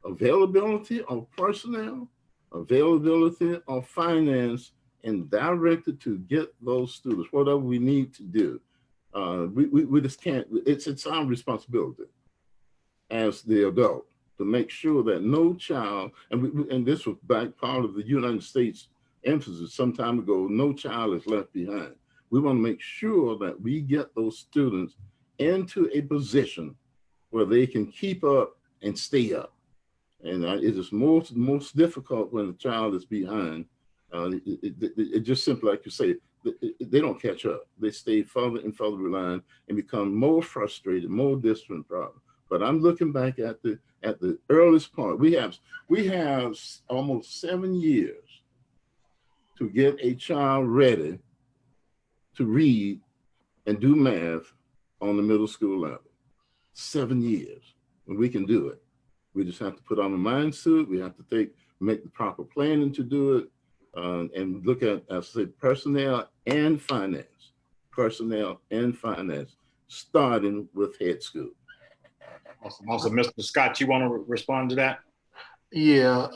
availability of personnel, availability of finance, and directed to get those students, whatever we need to do. We just can't, it's our responsibility as the adult to make sure that no child, and this was back part of the United States emphasis some time ago, no child is left behind. We want to make sure that we get those students into a position where they can keep up and stay up. And it is most difficult when the child is behind. It just simply, like you say, they don't catch up. They stay further and further behind and become more frustrated, more distant problem. But I'm looking back at the earliest part. We have almost 7 years to get a child ready to read and do math on the middle school level. 7 years, and we can do it. We just have to put on the mind suit. We have to make the proper planning to do it, and look at, as I said, personnel and finance, starting with head school. Awesome. Also, Mr. Scott, you want to respond to that? Yeah,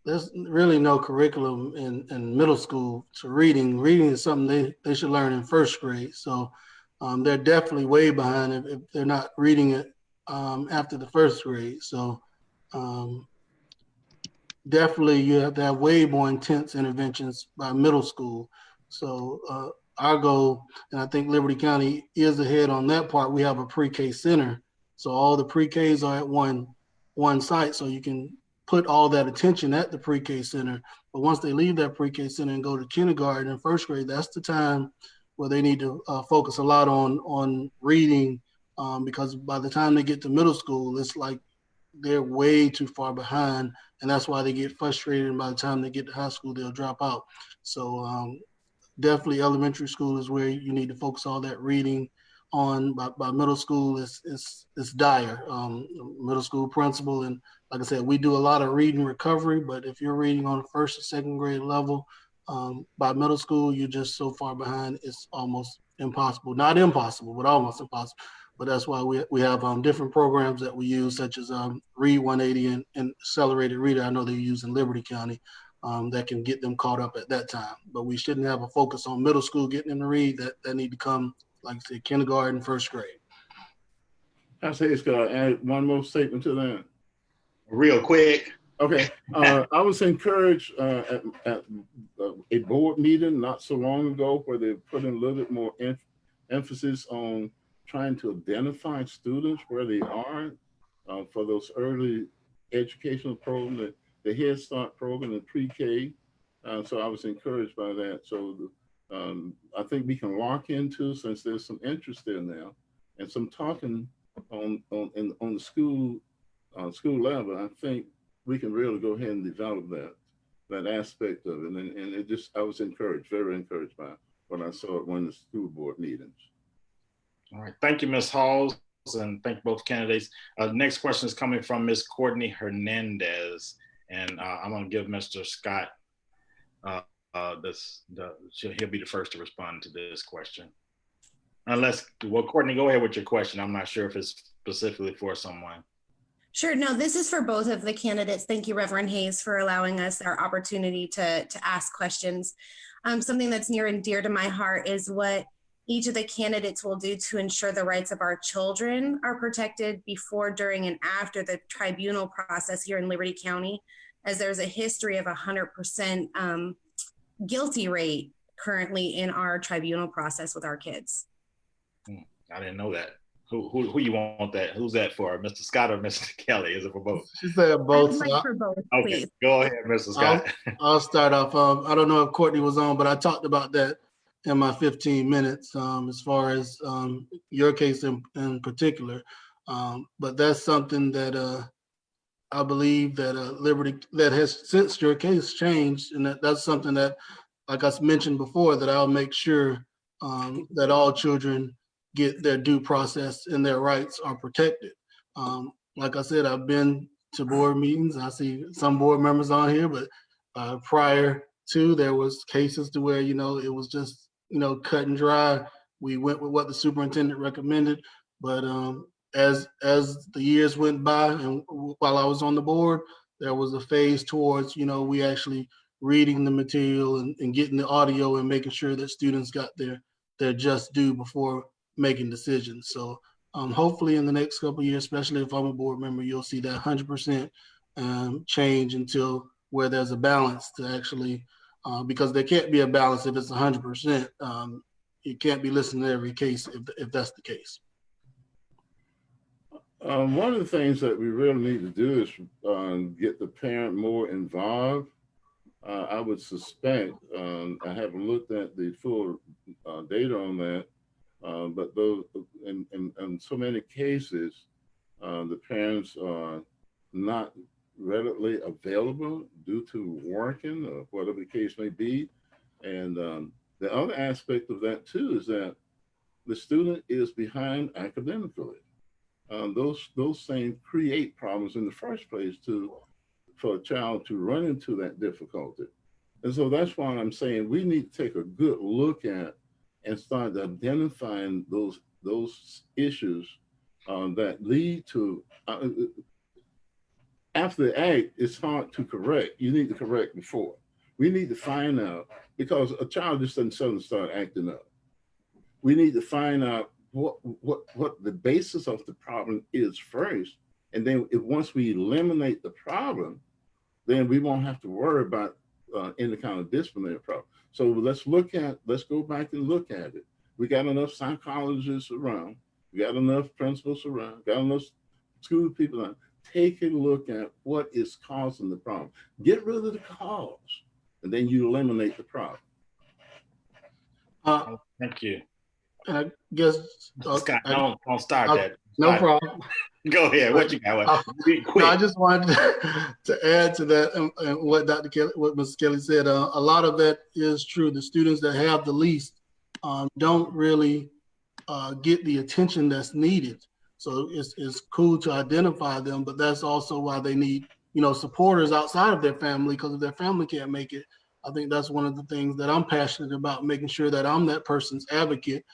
there's really no curriculum in middle school to reading. Reading is something they should learn in 1st grade. So they're definitely way behind if they're not reading it after the 1st grade. So definitely you have to have way more intense interventions by middle school. So our goal, and I think Liberty County is ahead on that part, we have a pre-K center. So all the pre-Ks are at one site, so you can put all that attention at the pre-K center. But once they leave that pre-K center and go to kindergarten and 1st grade, that's the time where they need to focus a lot on reading, because by the time they get to middle school, it's like they're way too far behind, and that's why they get frustrated, and by the time they get to high school, they'll drop out. So definitely elementary school is where you need to focus all that reading on. By middle school, it's dire. Middle school principal, and like I said, we do a lot of reading recovery, but if you're reading on the 1st or 2nd grade level, by middle school, you're just so far behind, it's almost impossible. Not impossible, but almost impossible. But that's why we have different programs that we use, such as Read 180 and Accelerated Reader. I know they're using Liberty County, that can get them caught up at that time. But we shouldn't have a focus on middle school getting them to read. That need to come, like I said, kindergarten, 1st grade. I say, it's got to add one more statement to that. Real quick. Okay, I was encouraged at a board meeting not so long ago where they put in a little bit more emphasis on trying to identify students where they are for those early educational programs, the Head Start program, the pre-K. So I was encouraged by that. So I think we can lock into, since there's some interest there now and some talking on the school level, I think we can really go ahead and develop that aspect of it. And it just, I was encouraged, very encouraged by what I saw at one of the school board meetings. All right, thank you, Ms. Halls, and thank both candidates. Next question is coming from Ms. Courtney Hernandez, and I'm gonna give Mr. Scott he'll be the first to respond to this question. Unless, well, Courtney, go ahead with your question. I'm not sure if it's specifically for someone. Sure. No, this is for both of the candidates. Thank you, Reverend Hayes, for allowing us our opportunity to ask questions. Something that's near and dear to my heart is what each of the candidates will do to ensure the rights of our children are protected before, during, and after the tribunal process here in Liberty County, as there's a history of 100% guilty rate currently in our tribunal process with our kids. I didn't know that. Who you want that? Who's that for? Mr. Scott or Mr. Kelly? Is it for both? She said both. I'd like for both, Okay, please. go ahead, Mr. Scott. I'll start off. I don't know if Courtney was on, but I talked about that in my 15 minutes as far as your case in particular. But that's something that I believe that Liberty, that has, since your case changed, and that's something that, like I mentioned before, that I'll make sure that all children get their due process and their rights are protected. Like I said, I've been to board meetings. I see some board members on here, but prior to, there was cases to where, it was just, cut and dry. We went with what the superintendent recommended. But as the years went by and while I was on the board, there was a phase towards, we actually reading the material and getting the audio and making sure that students got their just due before making decisions. So hopefully in the next couple of years, especially if I'm a board member, you'll see that 100% change until where there's a balance to actually, because there can't be a balance if it's 100%. You can't be listening to every case if that's the case. One of the things that we really need to do is get the parent more involved. I would suspect, I haven't looked at the full data on that, but those in so many cases, the parents are not readily available due to working or whatever the case may be. And the other aspect of that too is that the student is behind academically. Those things create problems in the first place for a child to run into that difficulty. And so that's why I'm saying we need to take a good look at and start identifying those issues that lead to, after the act, it's hard to correct. You need to correct before. We need to find out, because a child just doesn't suddenly start acting up. We need to find out what the basis of the problem is first. And then once we eliminate the problem, then we won't have to worry about any kind of disciplinary problem. So let's go back and look at it. We got enough psychologists around, we got enough principals around, got enough school people around. Take a look at what is causing the problem. Get rid of the cause, and then you eliminate the problem. Thank you. I guess Scott, don't start that. No problem. Go ahead. What you got? No, I just wanted to add to that and what Dr. Kelly, what Ms. Kelly said. A lot of that is true. The students that have the least don't really get the attention that's needed. So it's cool to identify them, but that's also why they need, supporters outside of their family, because if their family can't make it, I think that's one of the things that I'm passionate about, making sure that I'm that person's advocate.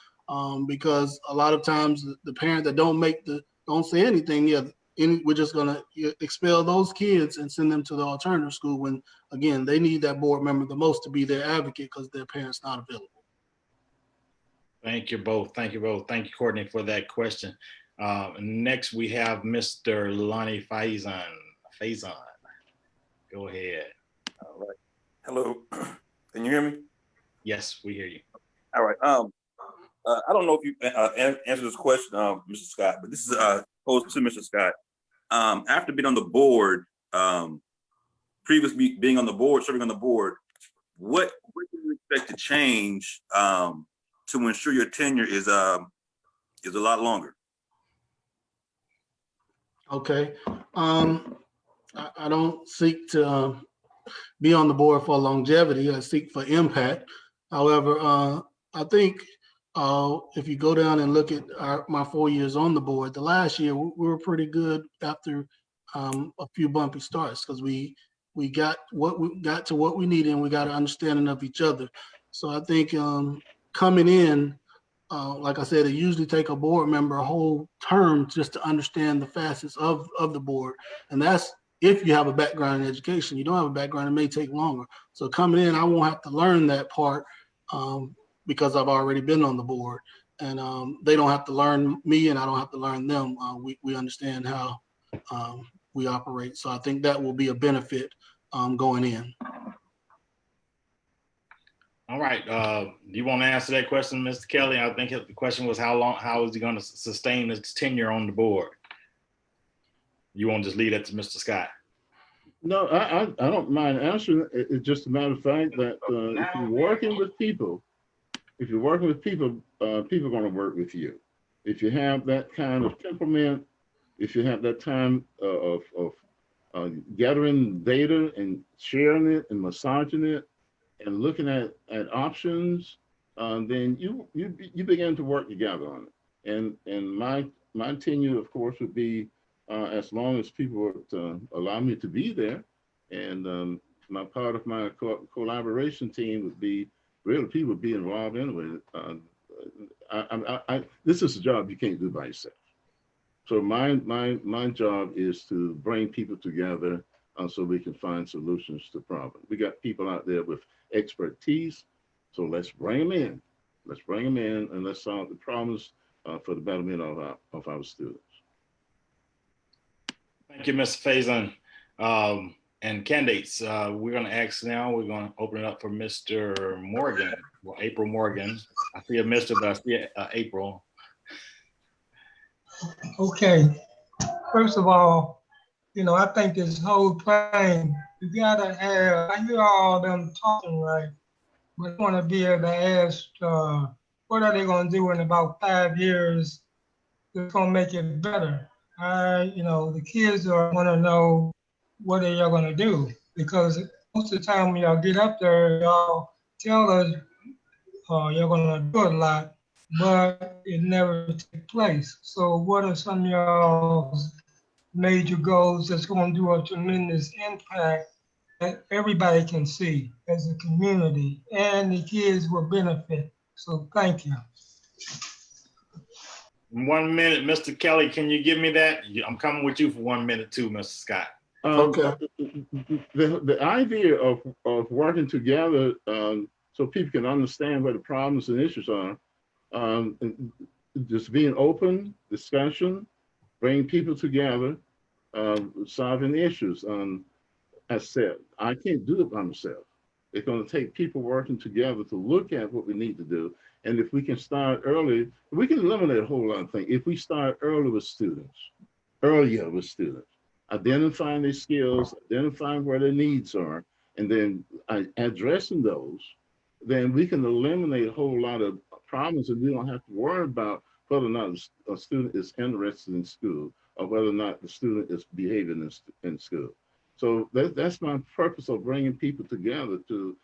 Because a lot of times the parent that don't say anything, we're just gonna expel those kids and send them to the alternative school when, again, they need that board member the most to be their advocate because their parent's not available. Thank you both. Thank you both. Thank you, Courtney, for that question. Next, we have Mr. Lonnie Faison. Faison. Go ahead. All right. Hello. Can you hear me? Yes, we hear you. All right. I don't know if you answered this question, Mr. Scott, but this is posed to Mr. Scott. After being on the board, previously being on the board, serving on the board, what do you expect to change to ensure your tenure is a lot longer? Okay. I don't seek to be on the board for longevity. I seek for impact. However, I think if you go down and look at my 4 years on the board, the last year we were pretty good after a few bumpy starts because we got to what we needed and we got an understanding of each other. So I think coming in, like I said, it usually take a board member a whole term just to understand the facets of the board. And that's if you have a background in education. You don't have a background, it may take longer. So coming in, I won't have to learn that part because I've already been on the board. And they don't have to learn me and I don't have to learn them. We understand how we operate. So I think that will be a benefit going in. All right. Do you want to answer that question, Mr. Kelly? I think the question was how is he going to sustain his tenure on the board? You want to just leave that to Mr. Scott? No, I don't mind answering. It's just a matter of fact that if you're working with people, people are going to work with you. If you have that kind of temperament, if you have that time of gathering data and sharing it and massaging it and looking at options, then you begin to work together on it. And my tenure, of course, would be as long as people would allow me to be there. And my part of my collaboration team would be really people would be involved anyway. This is a job you can't do by yourself. So my job is to bring people together so we can find solutions to problems. We got people out there with expertise, so let's bring them in. Let's bring them in and let's solve the problems for the betterment of our students. Thank you, Mr. Faison. And candidates, we're going to ask now, we're going to open it up for Mr. Morgan, well, April Morgan. I see a Mr., but I see April. Okay, first of all, I think this whole thing, you gotta have, I hear all them talking right, but I wanna be able to ask, what are they gonna do in about 5 years that's gonna make it better? The kids are gonna know what are y'all gonna do, because most of the time when y'all get up there, y'all tell us you're gonna do a lot, but it never takes place. So what are some of y'all's major goals that's going to do a tremendous impact that everybody can see as a community and the kids will benefit? So thank you. 1 minute, Mr. Kelly, can you give me that? I'm coming with you for 1 minute too, Mr. Scott. Okay. The idea of working together so people can understand what the problems and issues are, just being open, discussion, bring people together, solving the issues. As I said, I can't do it by myself. It's going to take people working together to look at what we need to do. And if we can start early, we can eliminate a whole lot of things. If we start earlier with students, identifying their skills, identifying where their needs are, and then addressing those, then we can eliminate a whole lot of problems and we don't have to worry about whether or not a student is interested in school or whether or not the student is behaving in school. So that's my purpose of bringing people together to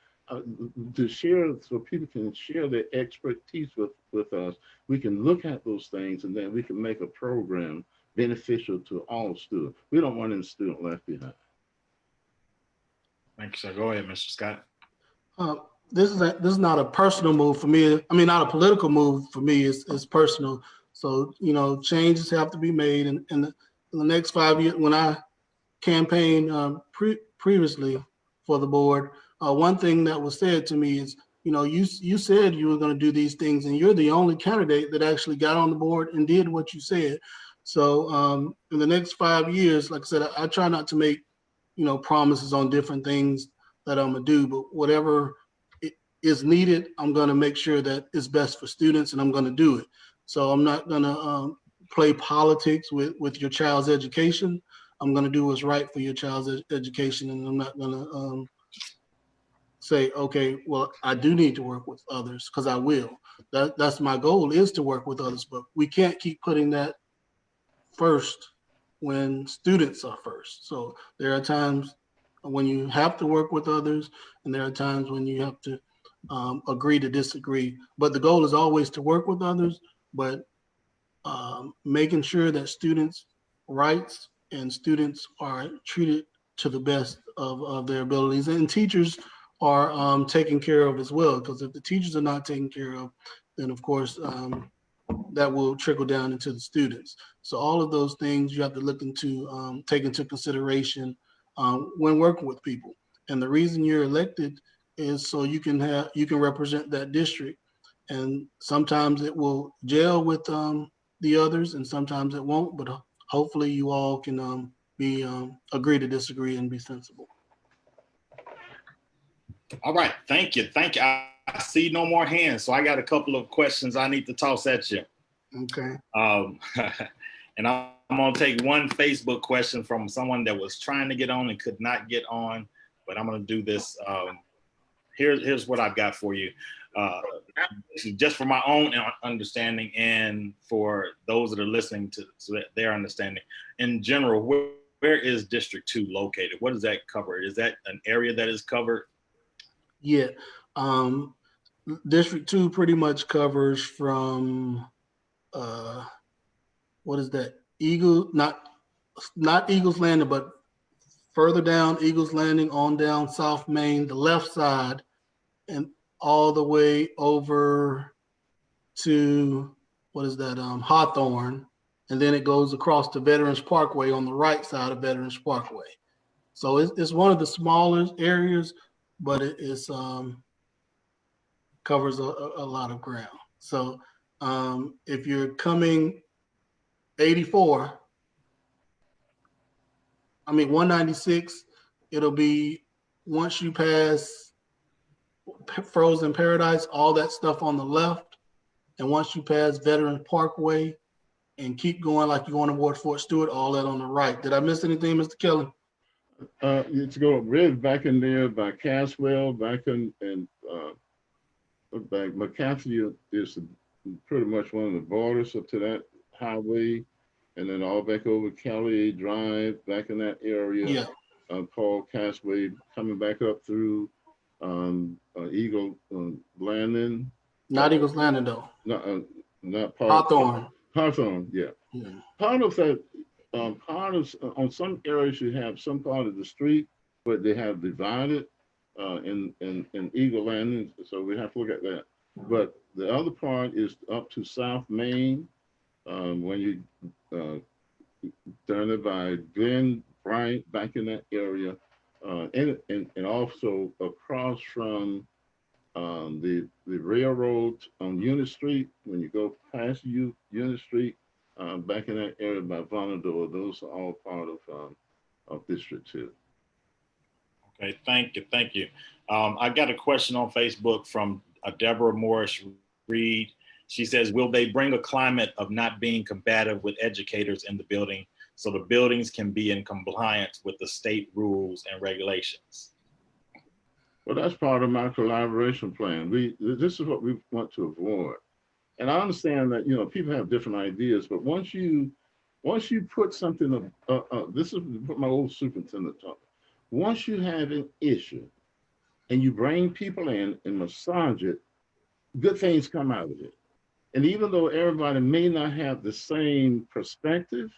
share, so people can share their expertise with us. We can look at those things and then we can make a program beneficial to all students. We don't want any student left behind. Thank you, sir. Go ahead, Mr. Scott. This is not a personal move for me. I mean, not a political move for me. It's personal. So, changes have to be made. And in the next 5 years, when I campaigned previously for the board, one thing that was said to me is, you said you were going to do these things, and you're the only candidate that actually got on the board and did what you said. So in the next 5 years, like I said, I try not to make, promises on different things that I'm gonna do, but whatever is needed, I'm gonna make sure that it's best for students, and I'm gonna do it. So I'm not gonna play politics with your child's education. I'm gonna do what's right for your child's education, and I'm not gonna say, okay, well, I do need to work with others, because I will. That's my goal, is to work with others, but we can't keep putting that first when students are first. So there are times when you have to work with others, and there are times when you have to agree to disagree. But the goal is always to work with others, but making sure that students' rights and students are treated to the best of their abilities, and teachers are taken care of as well. Because if the teachers are not taken care of, then of course that will trickle down into the students. So all of those things you have to look into, take into consideration when working with people. And the reason you're elected is so you can represent that district. And sometimes it will gel with the others, and sometimes it won't. But hopefully you all can agree to disagree and be sensible. All right, thank you. I see no more hands, so I got a couple of questions I need to toss at you. Okay. And I'm gonna take one Facebook question from someone that was trying to get on and could not get on, but I'm gonna do this. Here's what I've got for you. Just for my own understanding, and for those that are listening to so that their understanding. In general, where is District 2 located? What does that cover? Is that an area that is covered? Yeah. District 2 pretty much covers from what is that? Not Eagles Landing, but further down Eagles Landing on down South Main, the left side, and all the way over to what is that? Hawthorne, and then it goes across to Veterans Parkway on the right side of Veterans Parkway. So it's one of the smaller areas, but it is covers a lot of ground. So if you're coming 196, it'll be once you pass Frozen Paradise, all that stuff on the left. And once you pass Veterans Parkway and keep going like you're going toward Fort Stewart, all that on the right. Did I miss anything, Mr. Kelly? To go really back in there by Caswell, back McCaffrey is pretty much one of the borders up to that highway, and then all back over Kelly Drive, back in that area. Yeah. Paul Casway coming back up through Eagle Landing. Not Eagles Landing though. Not part Hawthorne. Hawthorne, yeah. Part of that, on some areas you have some part of the street, but they have divided in Eagle Landing, so we have to look at that. But the other part is up to South Main, when you turn it by Glen Bryant, back in that area, and also across from the railroad on Unit Street. When you go past Unit Street, back in that area by Vonador, those are all part of District 2. Okay, thank you. I got a question on Facebook from Deborah Morris Reed. She says, will they bring a climate of not being combative with educators in the building so the buildings can be in compliance with the state rules and regulations? Well, that's part of my collaboration plan. This is what we want to avoid. And I understand that, people have different ideas, but once you put something, this is what my old superintendent taught me. Once you have an issue and you bring people in and massage it, good things come out of it. And even though everybody may not have the same perspective,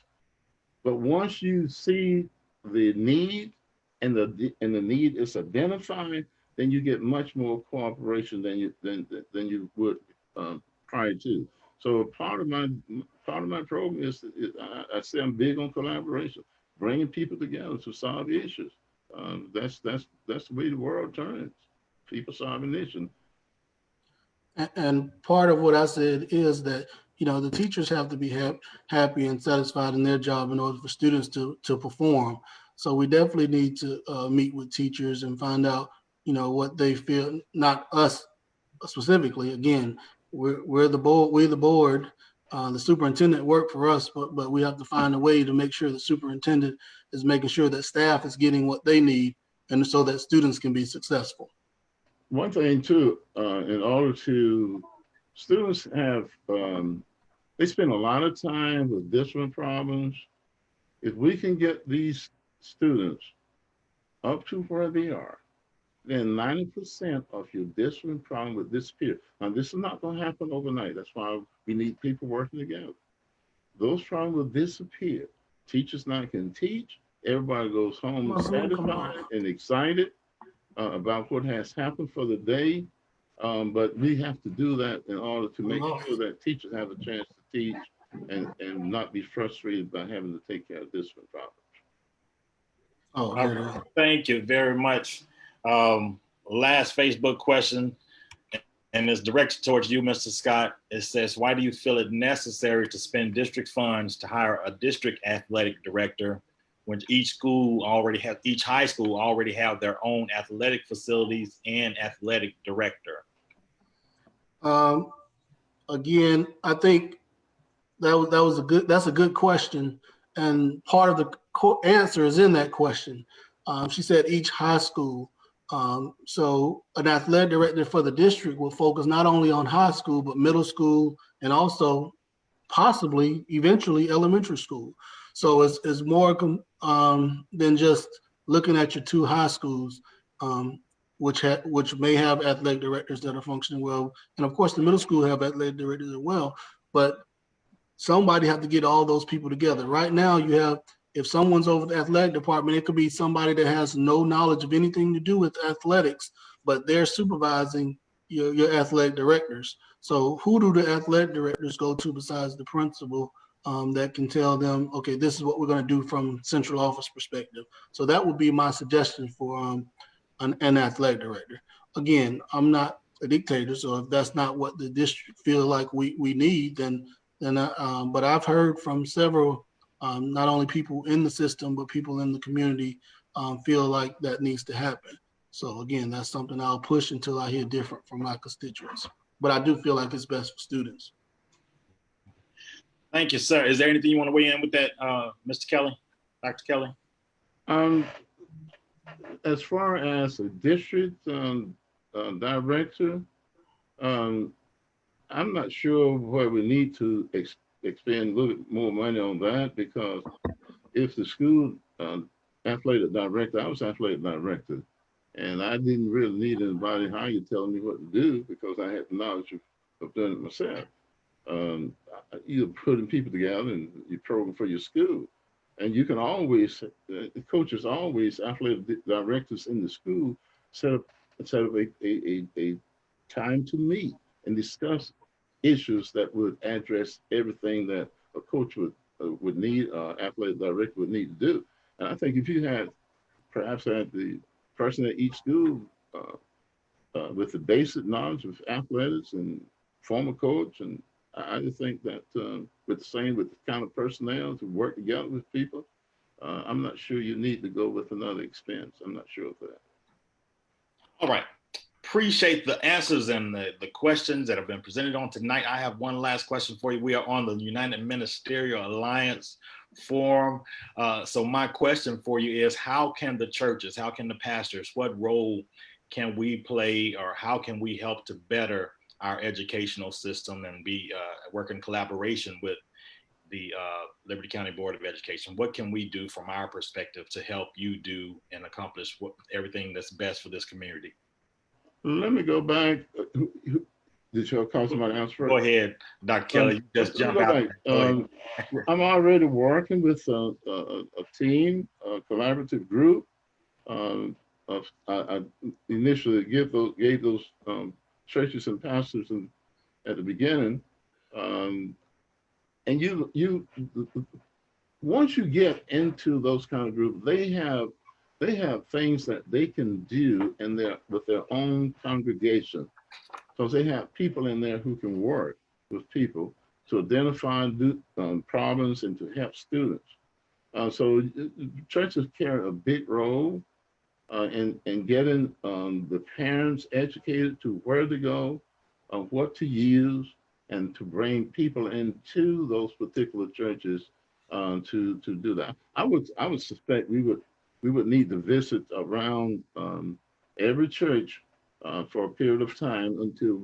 but once you see the need and the need is identified, then you get much more cooperation than you would prior to. So part of my program is I say I'm big on collaboration, bringing people together to solve issues. That's the way the world turns. People solving issues. And part of what I said is that the teachers have to be happy and satisfied in their job in order for students to perform. So we definitely need to meet with teachers and find out, what they feel, not us specifically. Again, we're the board. The superintendent worked for us, but we have to find a way to make sure the superintendent is making sure that staff is getting what they need, and so that students can be successful. One thing too, in order to, students have, they spend a lot of time with discipline problems. If we can get these students up to where they are, then 90% of your discipline problem will disappear. Now, this is not going to happen overnight. That's why we need people working together. Those problems will disappear. Teachers now can teach. Everybody goes home satisfied and excited about what has happened for the day. But we have to do that in order to make sure that teachers have a chance to teach and not be frustrated by having to take care of discipline problems. Thank you very much. Last Facebook question, and it's directed towards you, Mr. Scott. It says, why do you feel it necessary to spend district funds to hire a district athletic director when each high school already have their own athletic facilities and athletic director? Again, I think that's a good question. And part of the answer is in that question. She said each high school. So an athletic director for the district will focus not only on high school, but middle school, and also possibly eventually elementary school. So it's more than just looking at your two high schools, which may have athletic directors that are functioning well. And of course, the middle school have athletic directors as well, but somebody have to get all those people together. Right now, you have, if someone's over the athletic department, it could be somebody that has no knowledge of anything to do with athletics, but they're supervising your athletic directors. So who do the athletic directors go to besides the principal that can tell them, okay, this is what we're going to do from central office perspective? So that would be my suggestion for an athletic director. Again, I'm not a dictator, so if that's not what the district feel like we need, then but I've heard from several, not only people in the system, but people in the community feel like that needs to happen. So again, that's something I'll push until I hear different from my constituents. But I do feel like it's best for students. Thank you, sir. Is there anything you want to weigh in with that, Mr. Kelly, Dr. Kelly? As far as a district director, I'm not sure where we need to expend a little bit more money on that, because if the school athletic director, I was athletic director, and I didn't really need anybody hired telling me what to do because I had the knowledge of doing it myself. You're putting people together and you program for your school. And you can always, coaches always, athletic directors in the school set up a time to meet and discuss issues that would address everything that a coach would need, athletic director would need to do. And I think if you had, perhaps had the person at each school with the basic knowledge of athletics and former coach, and I just think that with the kind of personnel to work together with people, I'm not sure you need to go with another expense. I'm not sure of that. All right. Appreciate the answers and the questions that have been presented on tonight. I have one last question for you. We are on the United Ministerial Alliance Forum. So my question for you is, how can the churches, how can the pastors, what role can we play, or how can we help to better our educational system and work in collaboration with the Liberty County Board of Education? What can we do from our perspective to help you do and accomplish everything that's best for this community? Let me go back. Did you call somebody else first? Go ahead, Dr. Kelly. Just jump out. I'm already working with a team, a collaborative group. I initially gave those churches and pastors at the beginning, and you once you get into those kind of groups, they have things that they can do with their own congregation. So they have people in there who can work with people to identify problems and to help students. So churches carry a big role in getting the parents educated to where to go, what to use, and to bring people into those particular churches to do that. I would suspect we would need to visit around every church for a period of time until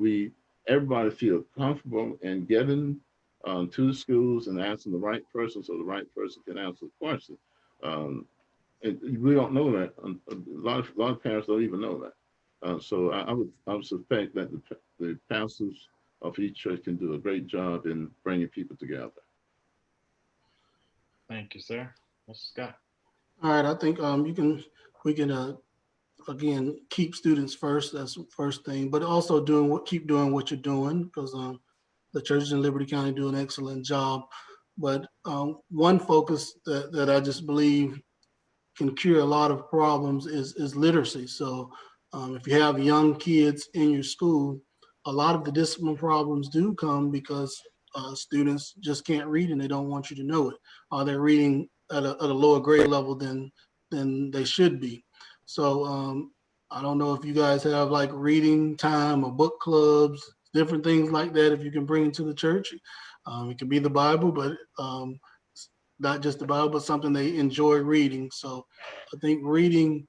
everybody feel comfortable in getting to the schools and asking the right person so the right person can answer the question. And we don't know that. A lot of parents don't even know that. So I would suspect that the pastors of each church can do a great job in bringing people together. Thank you, sir. Mr. Scott. All right, I think we can again keep students first. That's the first thing, but also keep doing what you're doing, because the churches in Liberty County do an excellent job. But one focus that I just believe can cure a lot of problems is literacy. So if you have young kids in your school, a lot of the discipline problems do come because students just can't read and they don't want you to know it. Or they're reading at a lower grade level than they should be. So I don't know if you guys have like reading time or book clubs, different things like that. If you can bring it to the church, it can be the Bible, but not just the Bible, but something they enjoy reading. So I think reading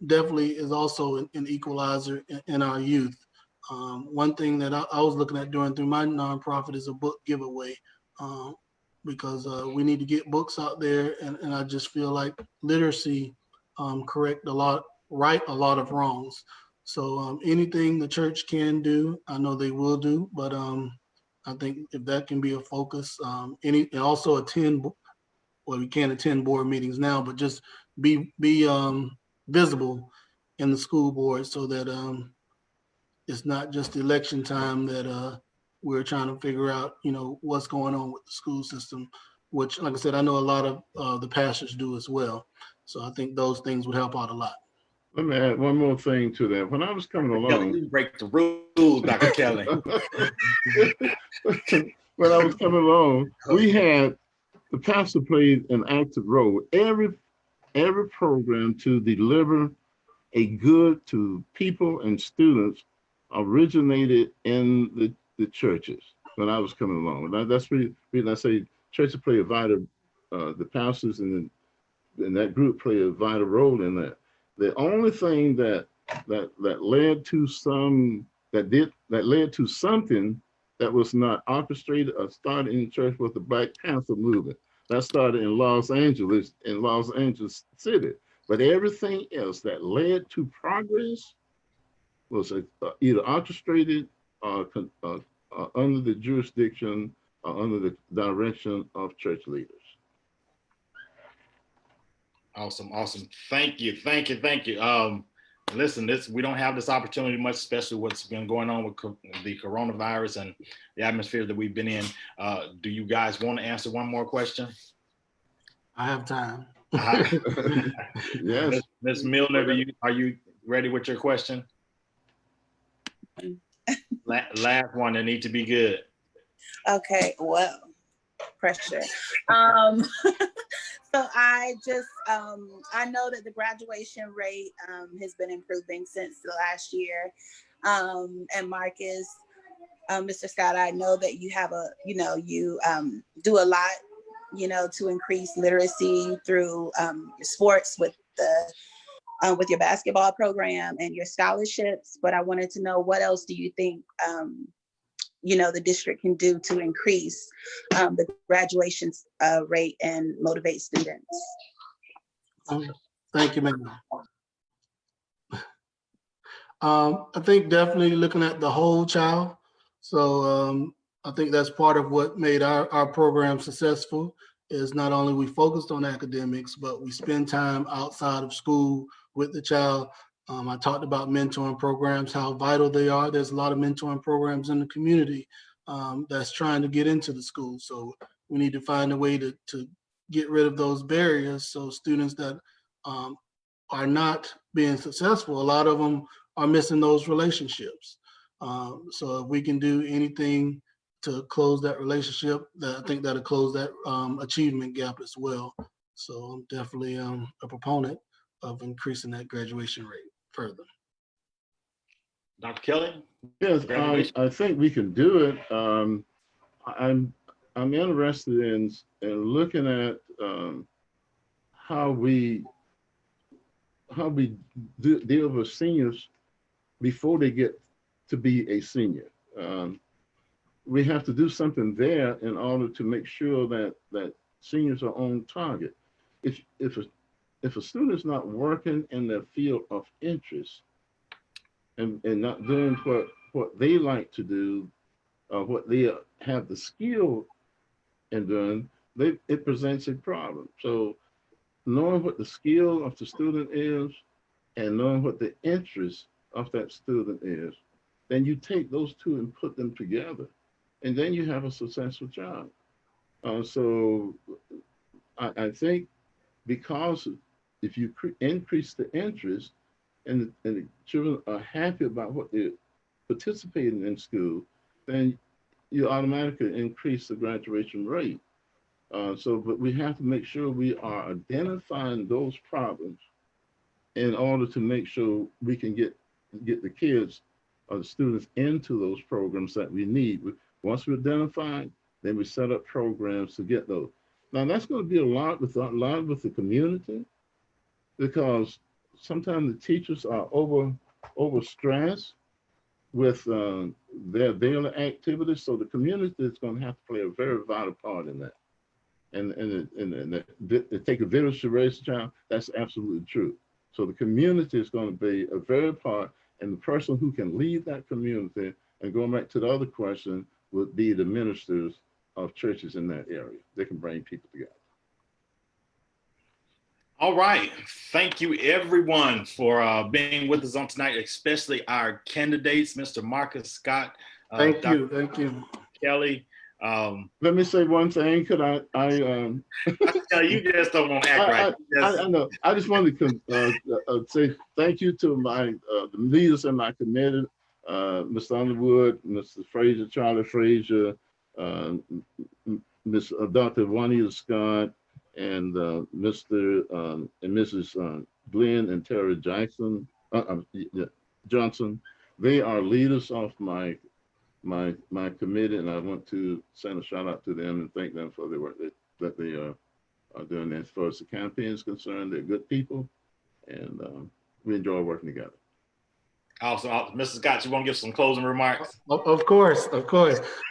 definitely is also an equalizer in our youth. One thing that I was looking at doing through my nonprofit is a book giveaway, because we need to get books out there, and I just feel like literacy right a lot of wrongs. So anything the church can do, I know they will do, but I think if that can be a focus, and also we can't attend board meetings now, but just be visible in the school board so that it's not just election time that we're trying to figure out, what's going on with the school system, which, like I said, I know a lot of the pastors do as well. So I think those things would help out a lot. Let me add one more thing to that. When I was coming along, You break the rules, Dr. Kelly. when I was coming along, we had the pastor played an active role every program to deliver a good to people and students originated in the churches when I was coming along. That's the reason I say churches play a vital, the pastors and that group play a vital role in that. The only thing that led to something that was not orchestrated or started in the church was the Black Panther movement. That started in Los Angeles City. But everything else that led to progress was either orchestrated or under the jurisdiction or under the direction of church leaders. Awesome. Thank you. Listen, we don't have this opportunity much, especially what's been going on with the coronavirus and the atmosphere that we've been in. Do you guys want to answer one more question? I have time. Yes. Ms. Milner, are you ready with your question? Last one, that need to be good. Okay, well, pressure. So I just, I know that the graduation rate has been improving since the last year. And Marcus, Mr. Scott, I know that you have you do a lot, to increase literacy through sports with your basketball program and your scholarships. But I wanted to know, what else do you think the district can do to increase the graduation rate and motivate students? Thank you, ma'am. I think definitely looking at the whole child. So I think that's part of what made our program successful, is not only we focused on academics, but we spend time outside of school with the child. I talked about mentoring programs, how vital they are. There's a lot of mentoring programs in the community that's trying to get into the school. So we need to find a way to get rid of those barriers, so students that are not being successful, a lot of them are missing those relationships. So if we can do anything to close that relationship. That I think that'll close that achievement gap as well. So I'm definitely a proponent of increasing that graduation rate further. Dr. Kelly? Yes, Graduation. I think we can do it. I'm interested in looking at how we deal with seniors before they get to be a senior. We have to do something there in order to make sure that seniors are on target. If a student is not working in their field of interest and not doing what they like to do, what they have the skill in doing, it presents a problem. So knowing what the skill of the student is and knowing what the interest of that student is, then you take those two and put them together, and then you have a successful job. So I think because if you increase the interest and the children are happy about what they're participating in school, then you automatically increase the graduation rate. But we have to make sure we are identifying those problems in order to make sure we can get the kids or the students into those programs that we need. Once we identify, then we set up programs to get those. Now that's going to be a lot with the community, because sometimes the teachers are overstressed with their daily activities. So the community is going to have to play a very vital part in that. And take a village to raise a child, that's absolutely true. So the community is going to be a very part, and the person who can lead that community, and going back to the other question, would be the ministers of churches in that area. They can bring people together. All right. Thank you, everyone, for being with us on tonight, especially our candidates, Mr. Marcus Scott. Thank Dr. you. Kelly. Let me say one thing. Could I you just don't want to act right. I know. I just wanted to say thank you to my the leaders in my committee, Mr. Underwood, Mr. Frazier, Charlie Frazier, Ms. Dr. Juanita Scott, and Mr. and Mrs. Glenn and Terry Jackson Johnson. They are leaders of my committee, and I want to send a shout out to them and thank them for the work that they are doing. As far as the campaign is concerned, they're good people, and we enjoy working together. Also, Mrs. Scott, you want to give some closing remarks? Of course.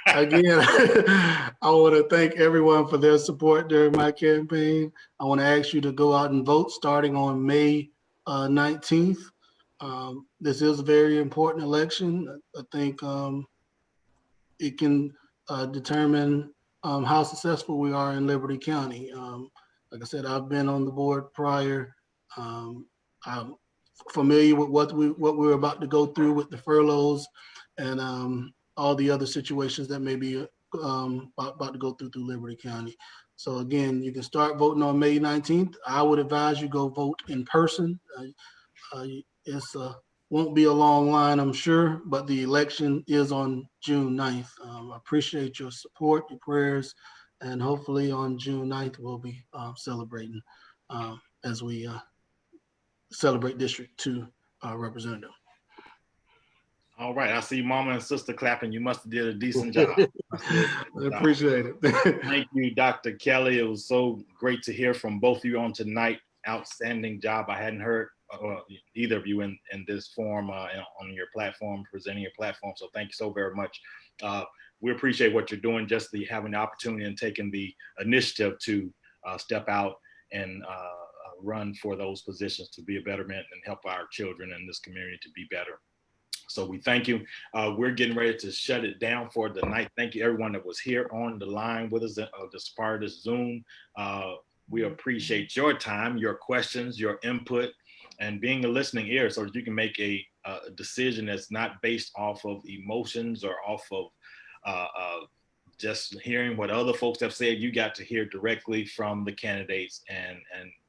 Again, I want to thank everyone for their support during my campaign. I want to ask you to go out and vote starting on May 19th. This is a very important election. I think it can determine how successful we are in Liberty County. Like I said, I've been on the board prior. I'm familiar with what we're about to go through with the furloughs and all the other situations that may be about to go through Liberty County. So again, you can start voting on May 19th. I would advise you go vote in person. It's won't be a long line, I'm sure, but the election is on June 9th. I appreciate your support, your prayers, and hopefully on June 9th, we'll be celebrating as we celebrate District 2 representative. All right, I see Mama and Sister clapping. You must have did a decent job. I appreciate it. Thank you, Dr. Kelly. It was so great to hear from both of you on tonight. Outstanding job. I hadn't heard either of you in this form on your platform, presenting your platform. So thank you so very much. We appreciate what you're doing, just having the opportunity and taking the initiative to step out and run for those positions to be a betterment and help our children in this community to be better. So we thank you. We're getting ready to shut it down for the night. Thank you everyone that was here on the line with us this part of this Zoom. We appreciate your time, your questions, your input, and being a listening ear so that you can make a decision that's not based off of emotions or off of just hearing what other folks have said. You got to hear directly from the candidates and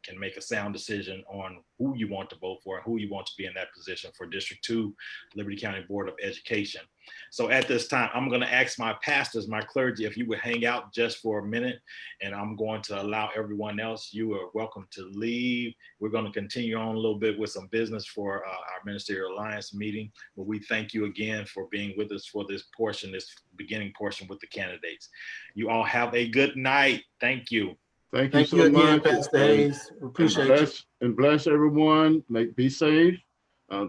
can make a sound decision on who you want to vote for and who you want to be in that position for District 2, Liberty County Board of Education. So at this time, I'm going to ask my pastors, my clergy, if you would hang out just for a minute, and I'm going to allow everyone else, you are welcome to leave. We're going to continue on a little bit with some business for our Ministerial Alliance meeting, but we thank you again for being with us for this portion, this beginning portion with the candidates. You all have a good night. Thank you. Thank you so again, much. Pastor Hayes. We appreciate you. And bless everyone. Be safe.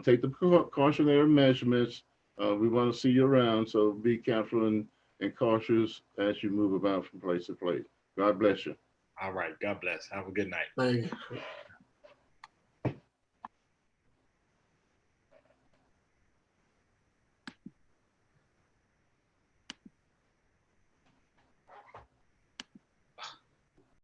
Take the cautionary measurements. We want to see you around, so be careful and cautious as you move about from place to place. God bless you. All right. God bless. Have a good night. Thank you.